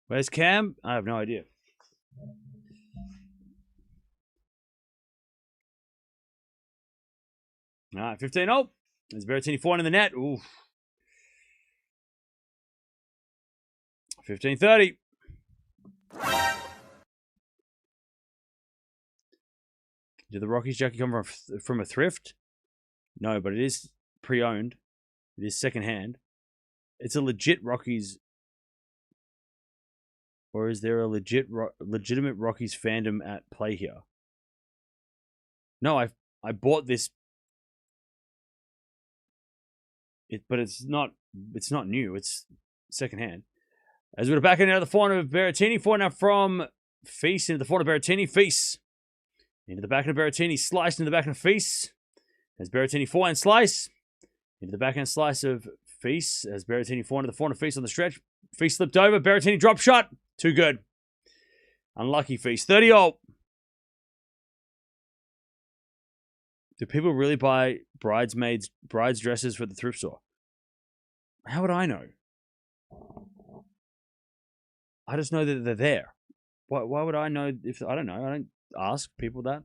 A: Where's Cam? I have no idea. All right, 15-0. There's Berrettini 4 in the net. Ooh. 15-30. Did the Rockies jacket come from a thrift? No, but it is pre-owned. It is secondhand. It's a legit Rockies. Or is there a legitimate Rockies fandom at play here? No, I bought this. But it's not new. It's secondhand. As we're back into the forehand of Berrettini. Forehand now from FILS into the forehand of Berrettini. FILS into the back of Berrettini. Slice into the back of FILS. As Berrettini forehand slice. Into the backhand slice of FILS. As Berrettini forehand to the forehand of FILS on the stretch. FILS slipped over. Berrettini drop shot. Too good. Unlucky FILS. 30-0. Do people really buy brides dresses for the thrift store? How would I know? I just know that they're there. Why would I know if I don't know? I don't ask people that.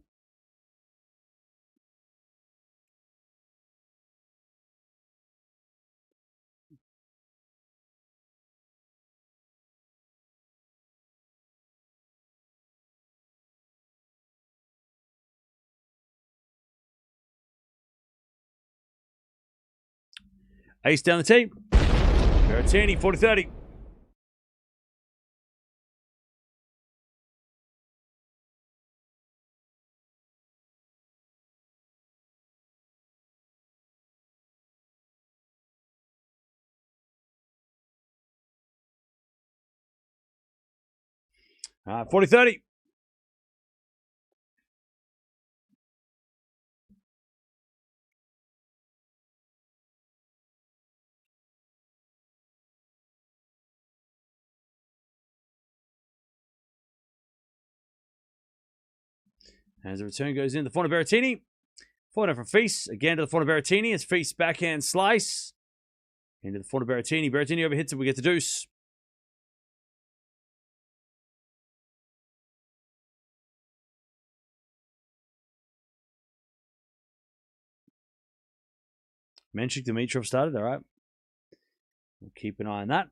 A: Ace down the tee. Berrettini, 40-30. All right, 40-30. As the return goes in, the forehand of Berrettini. Forehand from FILS. Again to the forehand of Berrettini. It's FILS backhand slice. Into the forehand of Berrettini. Berrettini overhits it. We get the deuce. Menchik Dimitrov started. All right. We'll keep an eye on that.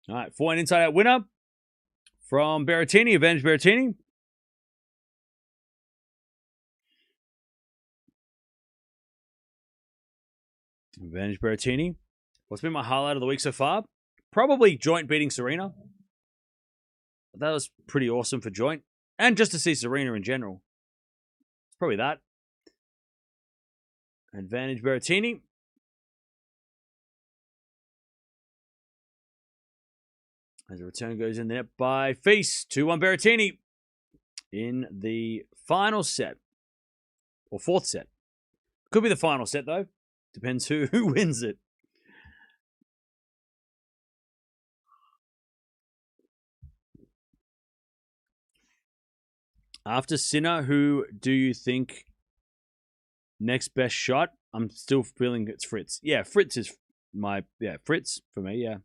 A: All right. 4-1 inside out winner from Berrettini. Advantage Berrettini. Advantage Berrettini. What's been my highlight of the week so far? Probably Joint beating Serena. That was pretty awesome for Joint. And just to see Serena in general. It's probably that. Advantage Berrettini. As a return goes in the net by FILS. 2-1 Berrettini in the final set. Or fourth set. Could be the final set, though. Depends who wins it. After Sinner, who do you think next best shot? I'm still feeling it's Fritz. Yeah, Fritz is my... Yeah, Fritz for me, yeah.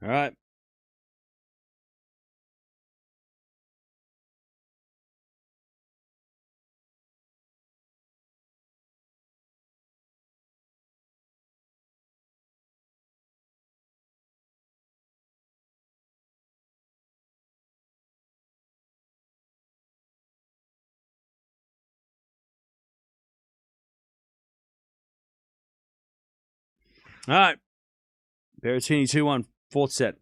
A: All right. All right. Berrettini 2-1. Fourth set.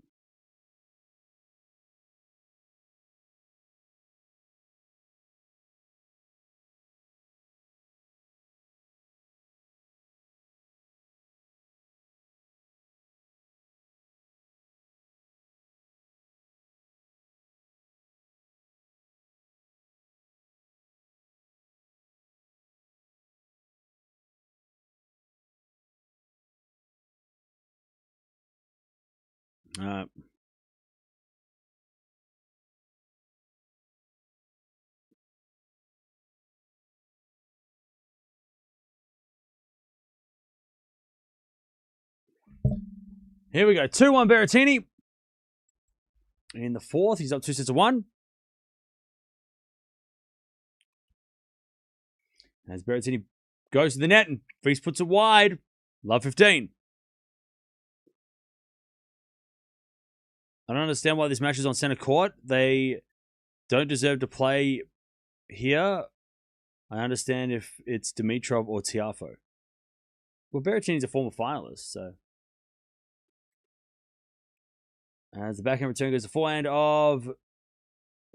A: All right. Here we go. 2-1 Berrettini. In the fourth, he's up 2-1. As Berrettini goes to the net and FILS puts it wide. Love 15. I don't understand why this match is on center court. They don't deserve to play here. I understand if it's Dimitrov or Tiafoe. Well, Berrettini's a former finalist, so... As the backhand return goes to forehand of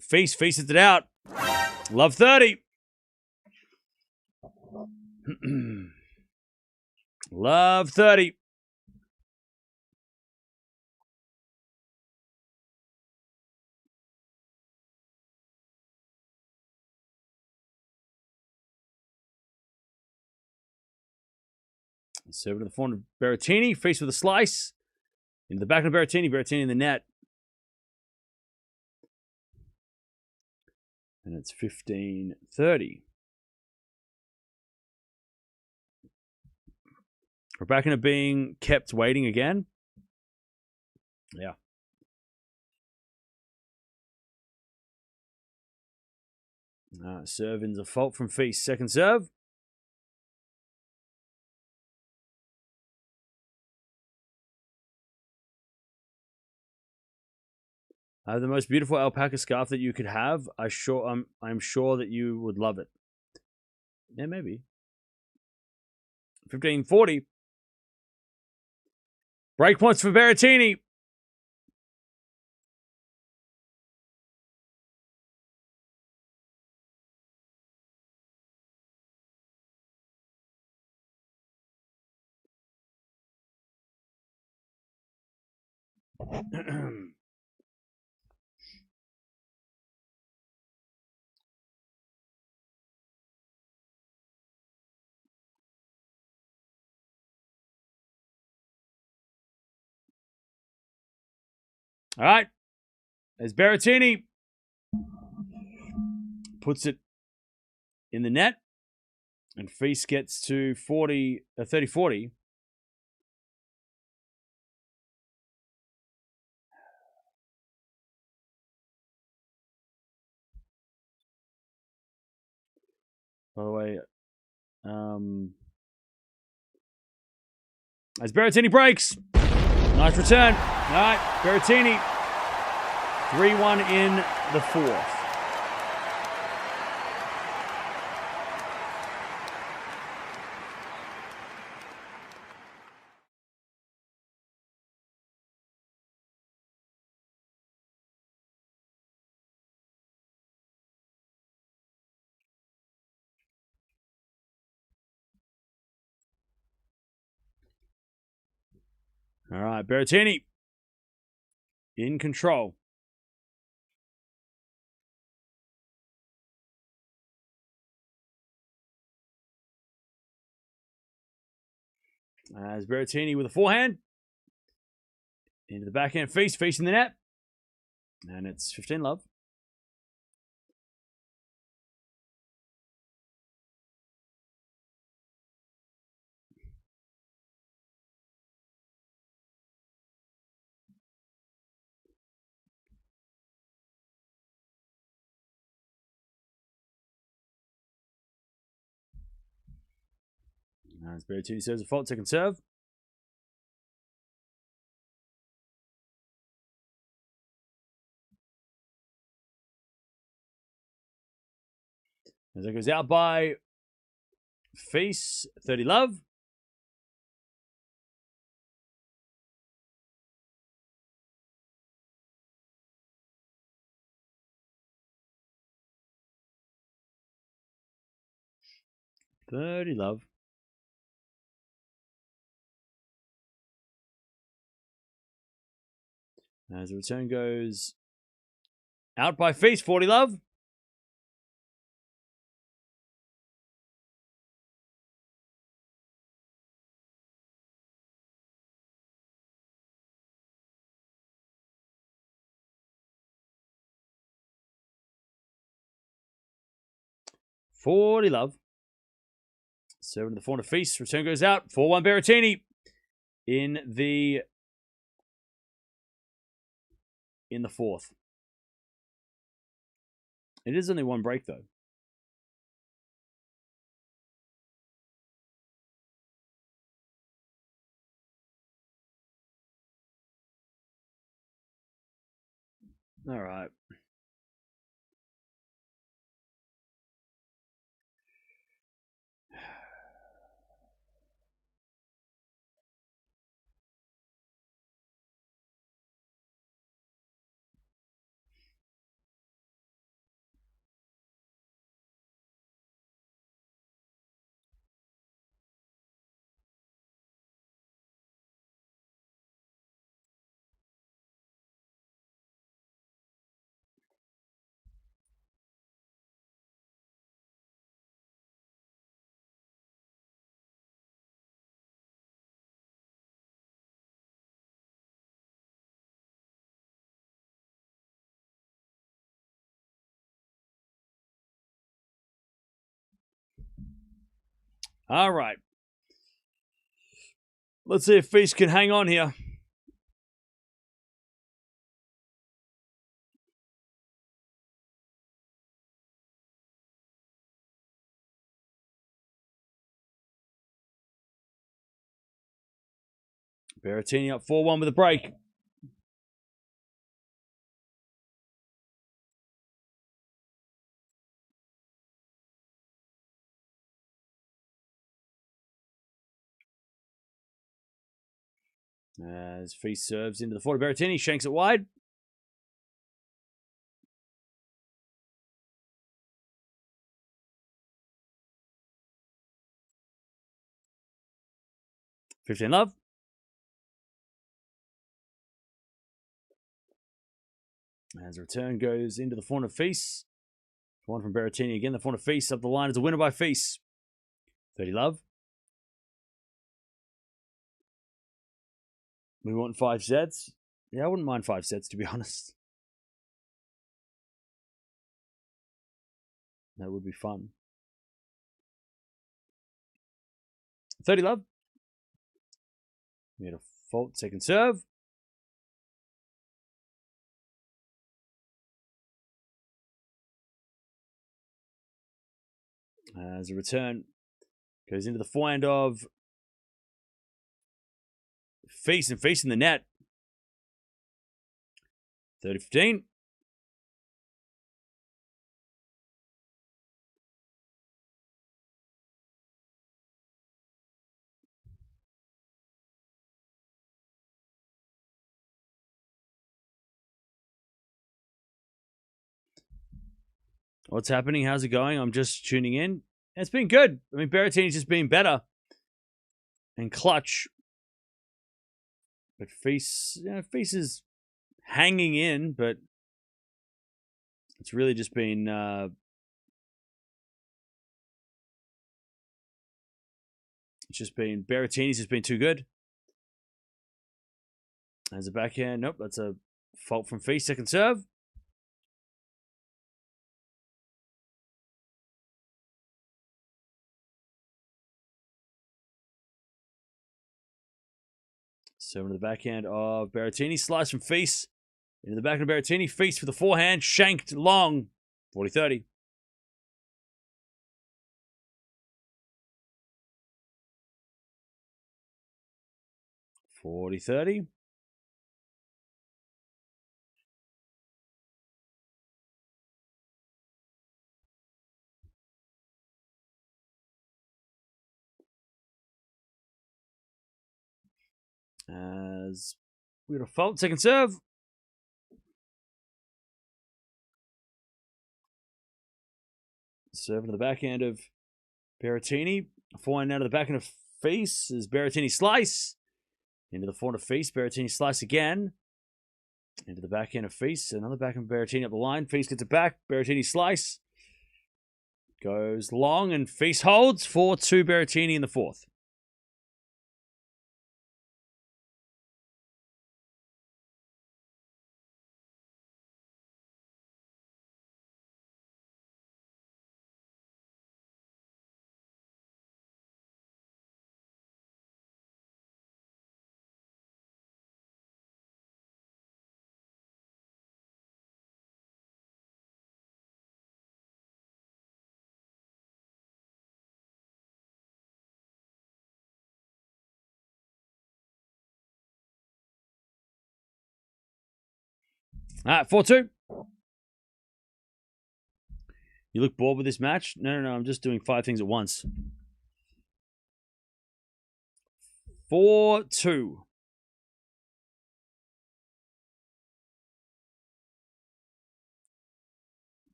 A: FILS. FILS hits it out. Love 30. Love 30. Serving to the forehand of Berrettini. FILS with a slice. Into the back of Berrettini. Berrettini in the net. And it's 15-30. We're back into being kept waiting again. Yeah. Serve in the fault from FILS. Second serve. The most beautiful alpaca scarf that you could have. I'm sure that you would love it. Yeah, maybe. 15-40. Break points for Berrettini. All right. As Berrettini puts it in the net, and FILS gets to 30-40. By the way, as Berrettini breaks, nice return. All right, Berrettini, 3-1 in the fourth. All right, Berrettini in control. As Berrettini with a forehand. Into the backhand, facing the net. And it's 15-love. As Berrettini serves a fault, second serve. As it goes out by FILS, 30-love. Love. As the return goes out by FILS, 40-love. Love. Serving to the forehand of FILS. Return goes out. 4-1 Berrettini in the fourth. It is only one break, though. All right. All right. Let's see if FILS can hang on here. Berrettini up 4-1 with a break. As FILS serves into the forward, Berrettini shanks it wide. $15-love. As a return goes into the forehand of face. One from Berrettini again. The forehand of face up the line is a winner by face. 30 love. We want 5 sets. Yeah, I wouldn't mind 5 sets, to be honest. That would be fun. 30 love. We had a fault second serve. As a return goes into the forehand of face and facing the net. 30-15. What's happening? How's it going? I'm just tuning in. It's been good. I mean, Berrettini's just been better and clutch. But face is hanging in, but it's really just been Berrettini's just been too good. As a backhand, nope, that's a fault from face second serve. So into the backhand of Berrettini. Slice from face. Into the backhand of Berrettini. Face for the forehand. Shanked long. 40-30. As we got a fault, second serve. Serve into the backhand of Berrettini. Forehand out of the backhand of face is Berrettini slice. Into the forehand of face, Berrettini slice again. Into the backhand of face, another backhand of Berrettini up the line. Face gets it back, Berrettini slice. Goes long and face holds. 4-2 Berrettini in the fourth. All right, 4-2. You look bored with this match? No. I'm just doing 5 things at once. 4-2.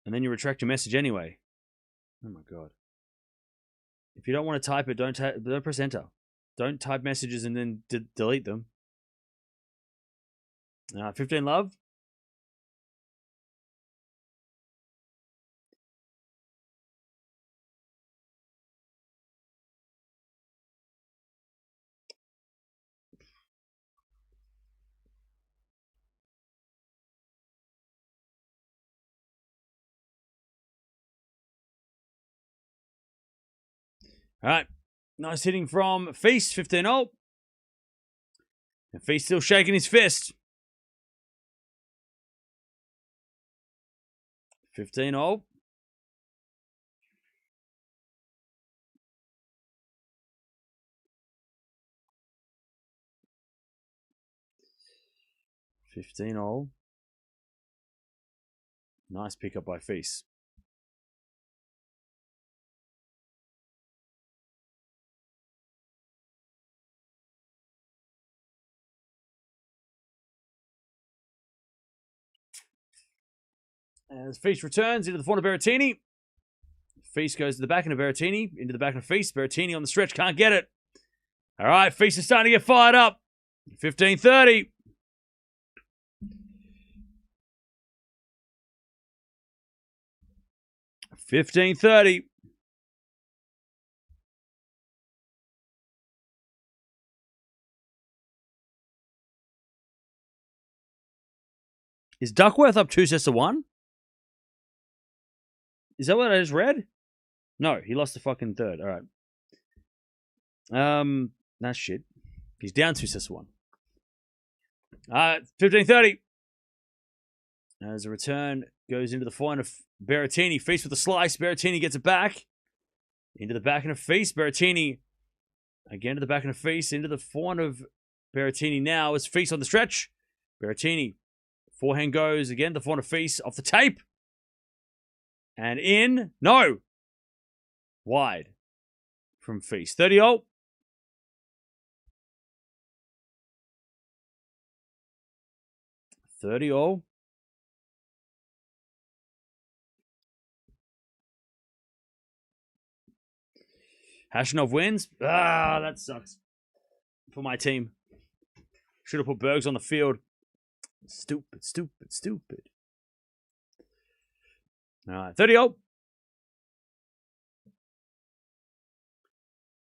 A: And then you retract your message anyway. Oh my god. If you don't want to type it, don't press enter. Don't type messages and then delete them. 15 love. All right. Nice hitting from Face, 15-0. And Face still shaking his fist. 15-0. Nice pickup by Face. As Face returns into the front of Berrettini. Face goes to the back end of Berrettini. Into the back of Face. Berrettini on the stretch. Can't get it. All right. Face is starting to get fired up. 15-30. 15-30. Is Duckworth up 2-1? Is that what I just read? No, he lost the fucking third. All right. That's shit. He's down 2-1. 15-30. As a return goes into the forehand of Berrettini. Feast with a slice. Berrettini gets it back. Into the back and a feast. Berrettini again to the back and a feast. Into the forehand of Berrettini now. It's feast on the stretch. Berrettini. Forehand goes again. The forehand of feast off the tape. And in. No. Wide from feast. 30-0. Hashanov wins. Ah, that sucks for my team. Should have put Bergs on the field. Stupid. All right, 30-0.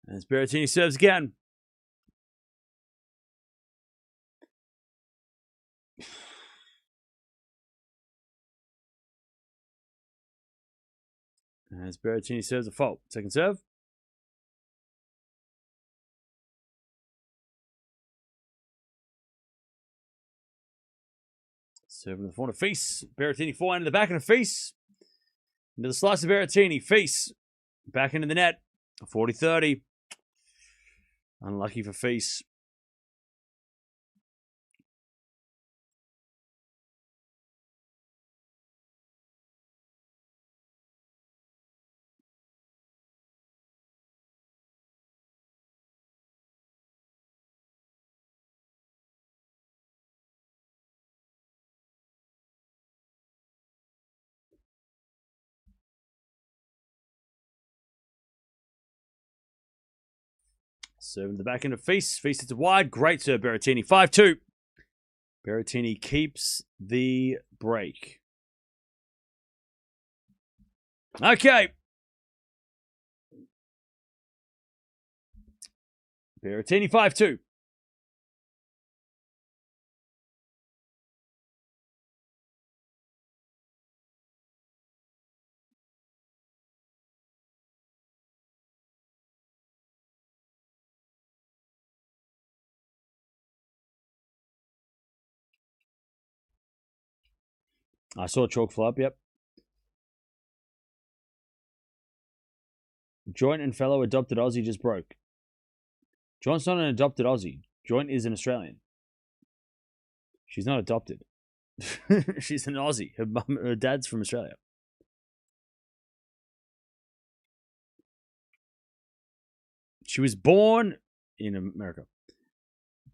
A: As Berrettini serves again. As Berrettini serves a fault. Second serve. Serving the forehand of face. Berrettini forehand in the back and a face. Into the slice of Berrettini. Face. Back into the net. 40-30. Unlucky for face. Serving the back end of Feast. Feast hits it wide. Great serve, Berrettini. 5-2. Berrettini keeps the break. Okay. Berrettini 5-2. I saw chalk flop, yep. Joint and fellow adopted Aussie just broke. Joint's not an adopted Aussie. Joint is an Australian. She's not adopted. She's an Aussie. Her dad's from Australia. She was born in America.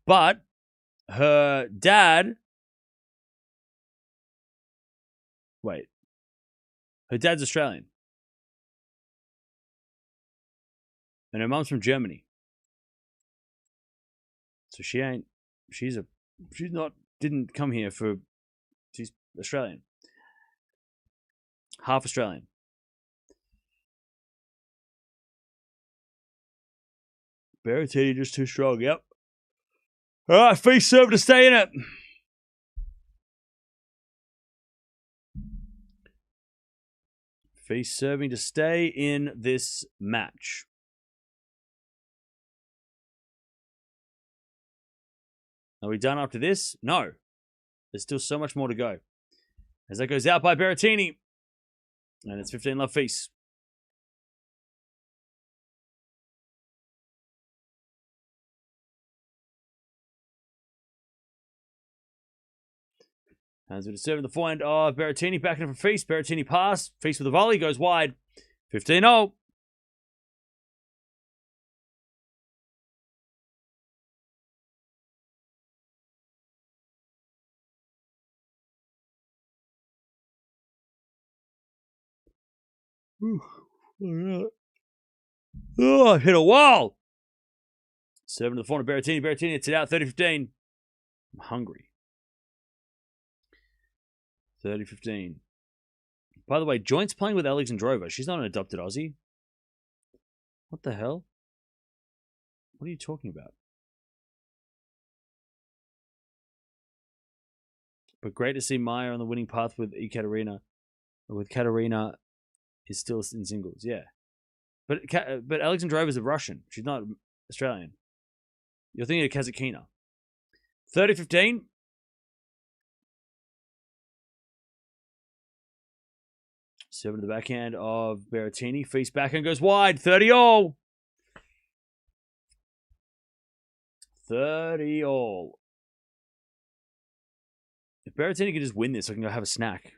A: But her dad... Wait. Her dad's Australian. And her mum's from Germany. So didn't come here she's Australian. Half Australian. Berrettini just too strong, yep. Alright, Feast serve to stay in it. Feast serving to stay in this match. Are we done after this? No. There's still so much more to go. As that goes out by Berrettini. And it's 15-love Feast. As we serve in the forehand of Berrettini, back in for Feast. Berrettini pass. Feast with a volley, goes wide. 15-0. Oh, hit a wall. Serving to the forehand of Berrettini. Berrettini hits it out. 30-15. I'm hungry. 30-15. By the way, Joint's playing with Alexandrova. She's not an adopted Aussie. What the hell? What are you talking about? But great to see Maya on the winning path with Ekaterina. With Katerina is still in singles, yeah. But Alexandrova is a Russian. She's not Australian. You're thinking of Kazakhina. 30-15. Serving to the backhand of Berrettini. Feast backhand goes wide. 30-all. 30-all. If Berrettini can just win this, I can go have a snack.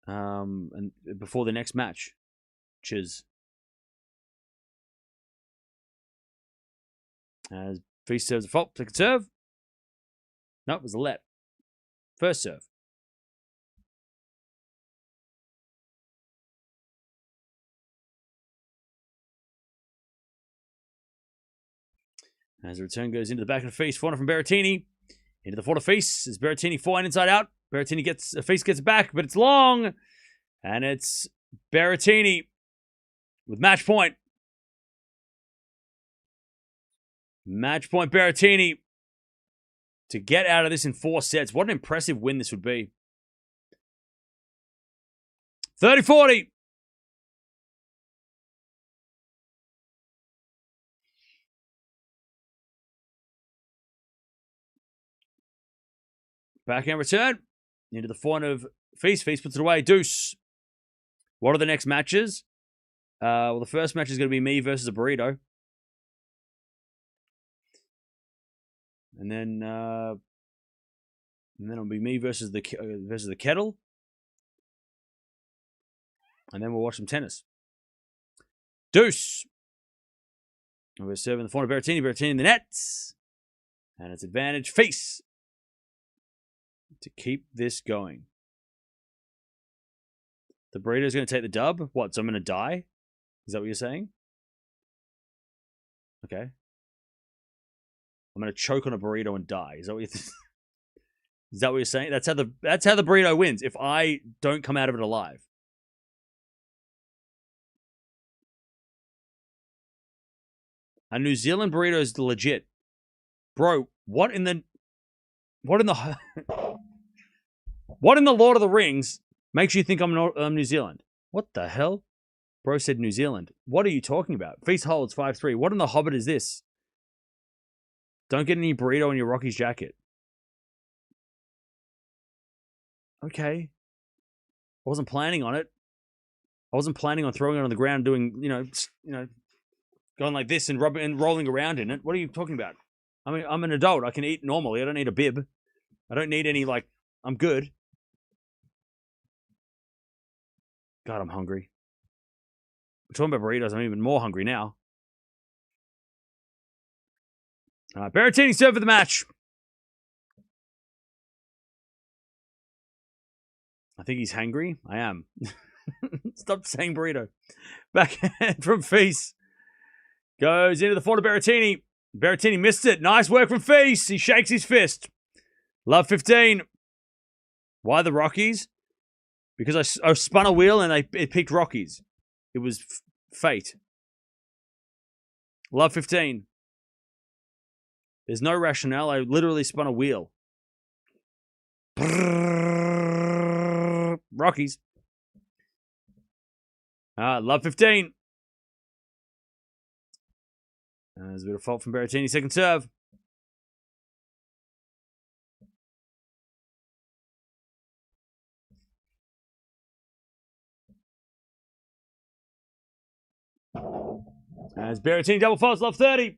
A: And before the next match. Cheers. As Feast serves a fault. Second serve. No, it was a let. First serve. As the return goes into the back of the Feast. Forehand from Berrettini. Into the forehand Feast. As Berrettini forehand inside out. Berrettini gets Feast gets it back, but it's long. And it's Berrettini with match point. Match point Berrettini to get out of this in 4 sets. What an impressive win this would be. 30-40. Backhand return. Into the forehand of Feast. Feast puts it away. Deuce. What are the next matches? Well, the first match is going to be me versus a burrito. And then it'll be me versus the kettle. And then we'll watch some tennis. Deuce. And we're serving the forehand of Berrettini. Berrettini in the nets. And it's advantage Feast to keep this going. The burrito's going to take the dub? What, so I'm going to die? Is that what you're saying? Okay. I'm going to choke on a burrito and die. Is that what is that what you're saying? That's how the burrito wins. If I don't come out of it alive. A New Zealand burrito is legit. Bro, what in the Lord of the Rings makes you think I'm New Zealand? What the hell? Bro said New Zealand. What are you talking about? Feast holds 5-3. What in the Hobbit is this? Don't get any burrito in your Rockies jacket. Okay. I wasn't planning on it. I wasn't planning on throwing it on the ground, doing, you know, going like this and rolling around in it. What are you talking about? I mean, I'm an adult. I can eat normally. I don't need a bib. I don't need any, like, I'm good. God, I'm hungry. We're talking about burritos. I'm even more hungry now. All right, Berrettini serve for the match. I think he's hangry. I am. Stop saying burrito. Backhand from Feast. Goes into the forehand of Berrettini. Berrettini missed it. Nice work from Feast. He shakes his fist. Love 15. Why the Rockies? Because I spun a wheel and it picked Rockies. It was fate. Love 15. There's no rationale. I literally spun a wheel. Rockies. Love 15. There's a bit of fault from Berrettini. Second serve. As Berrettini double faults, love 30.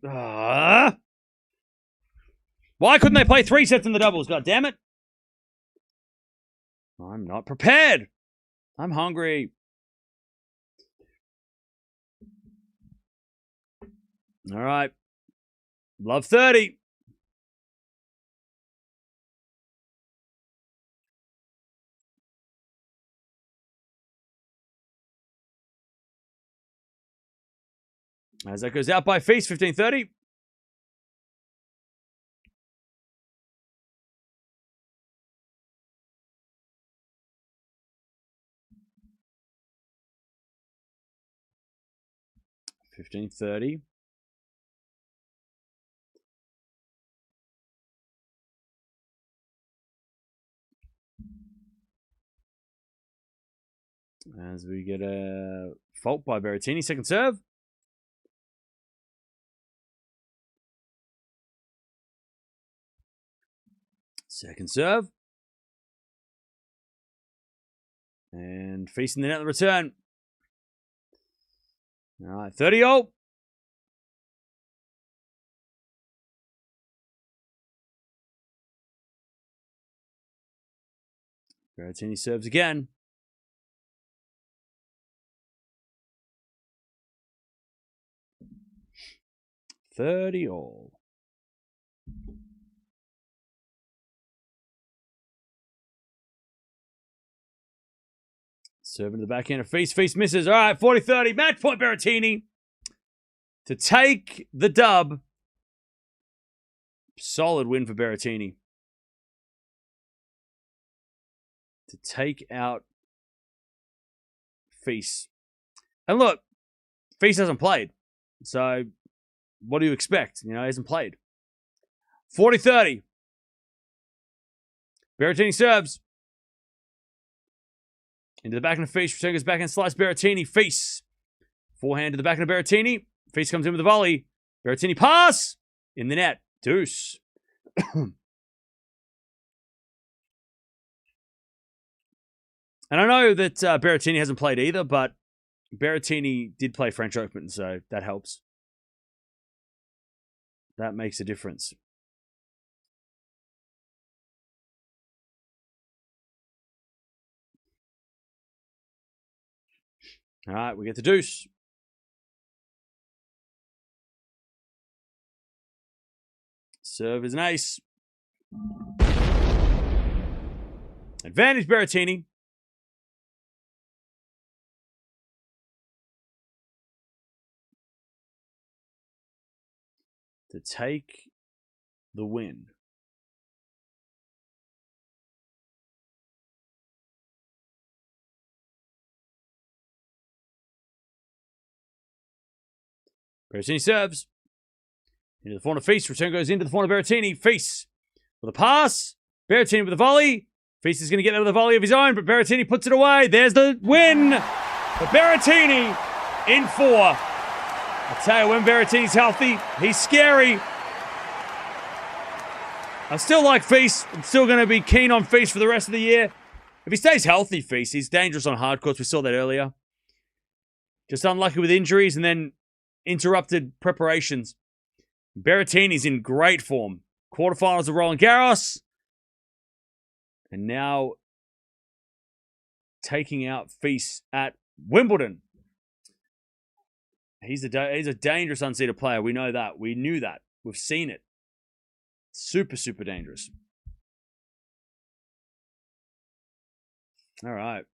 A: Why couldn't they play 3 sets in the doubles? God damn it. I'm not prepared. I'm hungry. All right. Love 30. As that goes out by Feast, 15-30. 15:30. As we get a fault by Berrettini. Second serve. Second serve. And facing the net the return. All right, 30-0. Berrettini serves again. $30-all. Serving to the backhand of Feast. Feast misses. All right, 40-30. Match point Berrettini to take the dub. Solid win for Berrettini. To take out Feast. And look, Feast hasn't played. So, what do you expect? You know, he hasn't played. 40-30. Berrettini serves. Into the backhand of Feast. Return goes backhand slice. Berrettini. Feast. Forehand to the backhand of Berrettini. Feast comes in with a volley. Berrettini pass. In the net. Deuce. And I know that Berrettini hasn't played either, but Berrettini did play French Open, so that helps. That makes a difference. All right, we get the deuce. Serve is an ace. Advantage Berrettini. To take the win. Berrettini serves. Into the corner of Feast. Return goes into the corner of Berrettini. Feast with a pass. Berrettini with a volley. Feast is going to get that with a volley of his own, but Berrettini puts it away. There's the win for Berrettini in 4. I tell you, when Berrettini's healthy, he's scary. I still like Feast. I'm still going to be keen on Feast for the rest of the year. If he stays healthy, Feast, he's dangerous on hard courts. We saw that earlier. Just unlucky with injuries and then interrupted preparations. Berrettini's in great form. Quarterfinals of Roland Garros. And now taking out Feast at Wimbledon. He's a dangerous unseeded player. We know that. We knew that. We've seen it. Super, super dangerous. All right.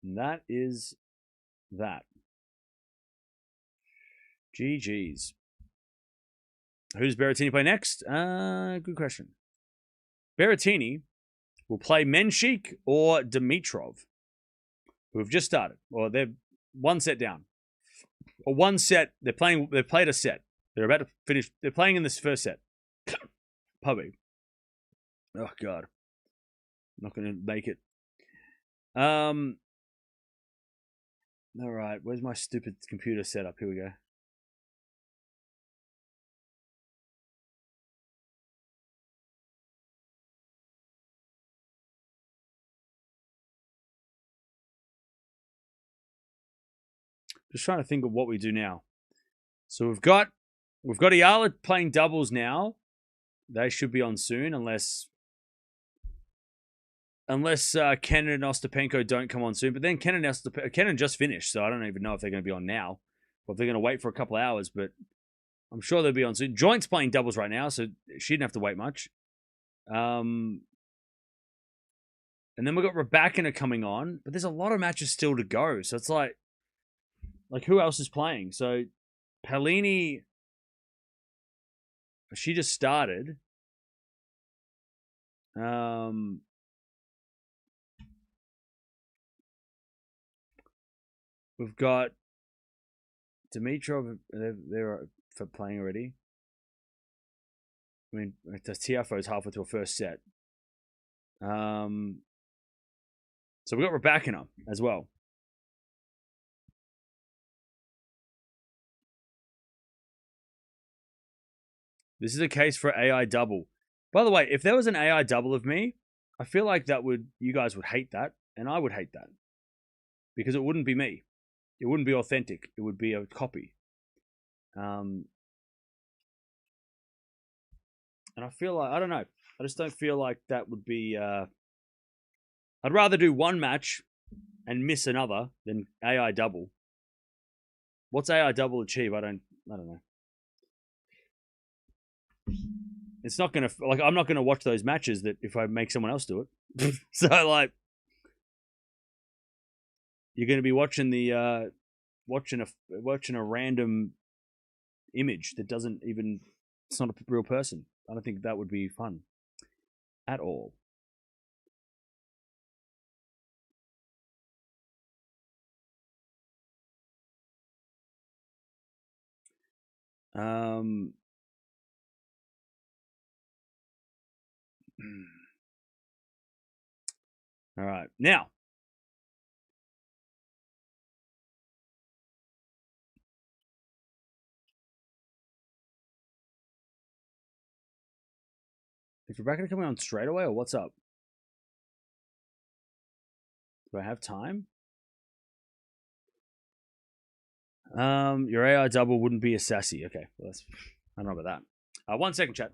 A: And that is that. GG's. Who does Berrettini play next? Good question. Berrettini will play Menchik or Dimitrov, who have just started. Or they're one set down. Or one set. They've played a set. They're about to finish. They're playing in this first set. Puppy. Oh, God. I'm not going to make it. All right. Where's my stupid computer setup? Here we go. Just trying to think of what we do now. So we've got Eala playing doubles now. They should be on soon, unless Kenin and Ostapenko don't come on soon. But then Kenin just finished, so I don't even know if they're going to be on now, or if they're going to wait for a couple hours. But I'm sure they'll be on soon. Joint's playing doubles right now, so she didn't have to wait much. And then we've got Raducanu coming on, but there's a lot of matches still to go. So it's like who else is playing? So Palini, she just started. We've got Dimitrov. They're for playing already. I mean, the Tiafoe's halfway through a first set. So we've got Raducanu as well. This is a case for AI double. By the way, if there was an AI double of me, I feel like you guys would hate that, and I would hate that. Because it wouldn't be me. It wouldn't be authentic. It would be a copy. And I feel like, I don't know. I just don't feel like that would be... I'd rather do one match and miss another than AI double. What's AI double achieve? I don't know. It's not gonna, like, I'm not gonna watch those matches that if I make someone else do it. So like, you're gonna be watching the watching a random image that doesn't even, it's not a real person. I don't think that would be fun at all. All right, now is Rebecca coming on straight away or what's up? Do I have time? Your AI double wouldn't be a sassy. Okay, well, I don't know about that. 1 second, chat.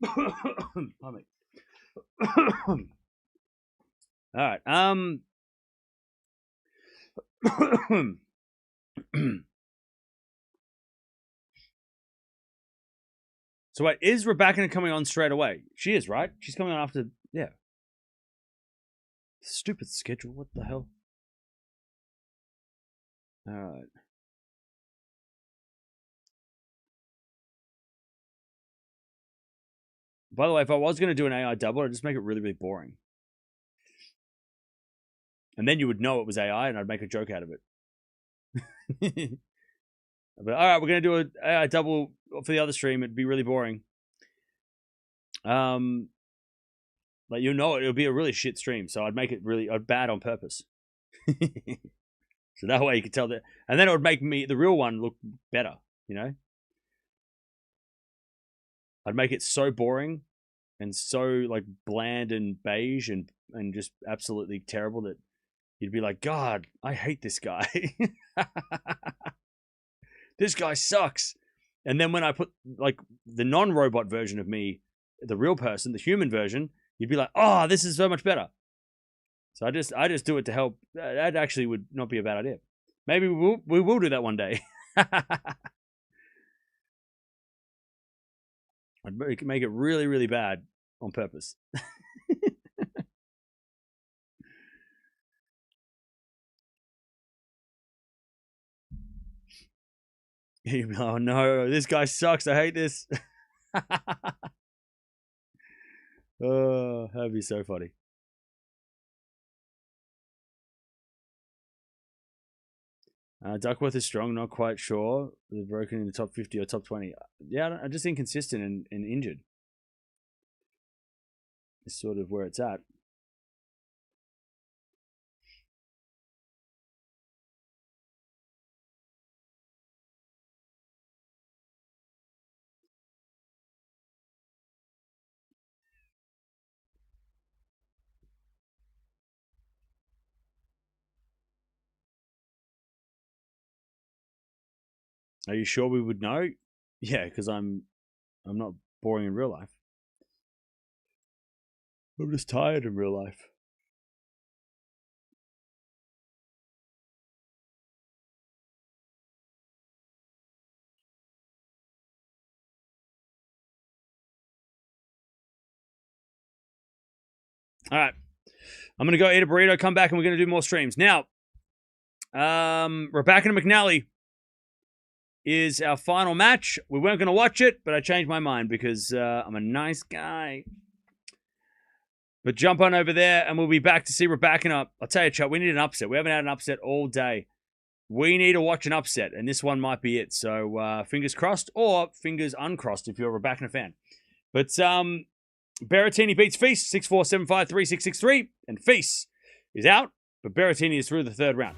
A: Pardon me. All right. So wait, is Rebecca coming on straight away? She is, right? She's coming on after, yeah. Stupid schedule. What the hell? All right. By the way, if I was going to do an AI double, I'd just make it really, really boring. And then you would know it was AI and I'd make a joke out of it. But all right, we're going to do an AI double for the other stream. It'd be really boring. Like, you know it would be a really shit stream. So I'd make it really bad on purpose. So that way you could tell that. And then it would make the real one, look better, you know? I'd make it so boring and so like bland and beige and just absolutely terrible that you'd be like, God, I hate this guy. This guy sucks. And then when I put like the non-robot version of me, the real person, the human version, you'd be like, oh, this is so much better. So I just do it to help. That actually would not be a bad idea. Maybe we will do that one day. I'd make it really, really bad on purpose. You'd be like, oh no, this guy sucks. I hate this. Oh, that'd be so funny. Duckworth is strong, not quite sure. They're broken in the top 50 or top 20. Yeah, I'm just inconsistent and injured. Is sort of where it's at. Are you sure we would know? Yeah, because I'm not boring in real life. I'm just tired in real life. All right. I'm going to go eat a burrito, come back, and we're going to do more streams. Now, Raducanu McNally is our final match. We weren't going to watch it, but I changed my mind because I'm a nice guy. But jump on over there, and we'll be back to see Raducanu. I'll tell you, Chuck, we need an upset. We haven't had an upset all day. We need to watch an upset, and this one might be it. So fingers crossed, or fingers uncrossed if you're a Raducanu fan. But Berrettini beats FILS 6-4, 7-5, 3-6, 6-3, and FILS is out, but Berrettini is through the third round.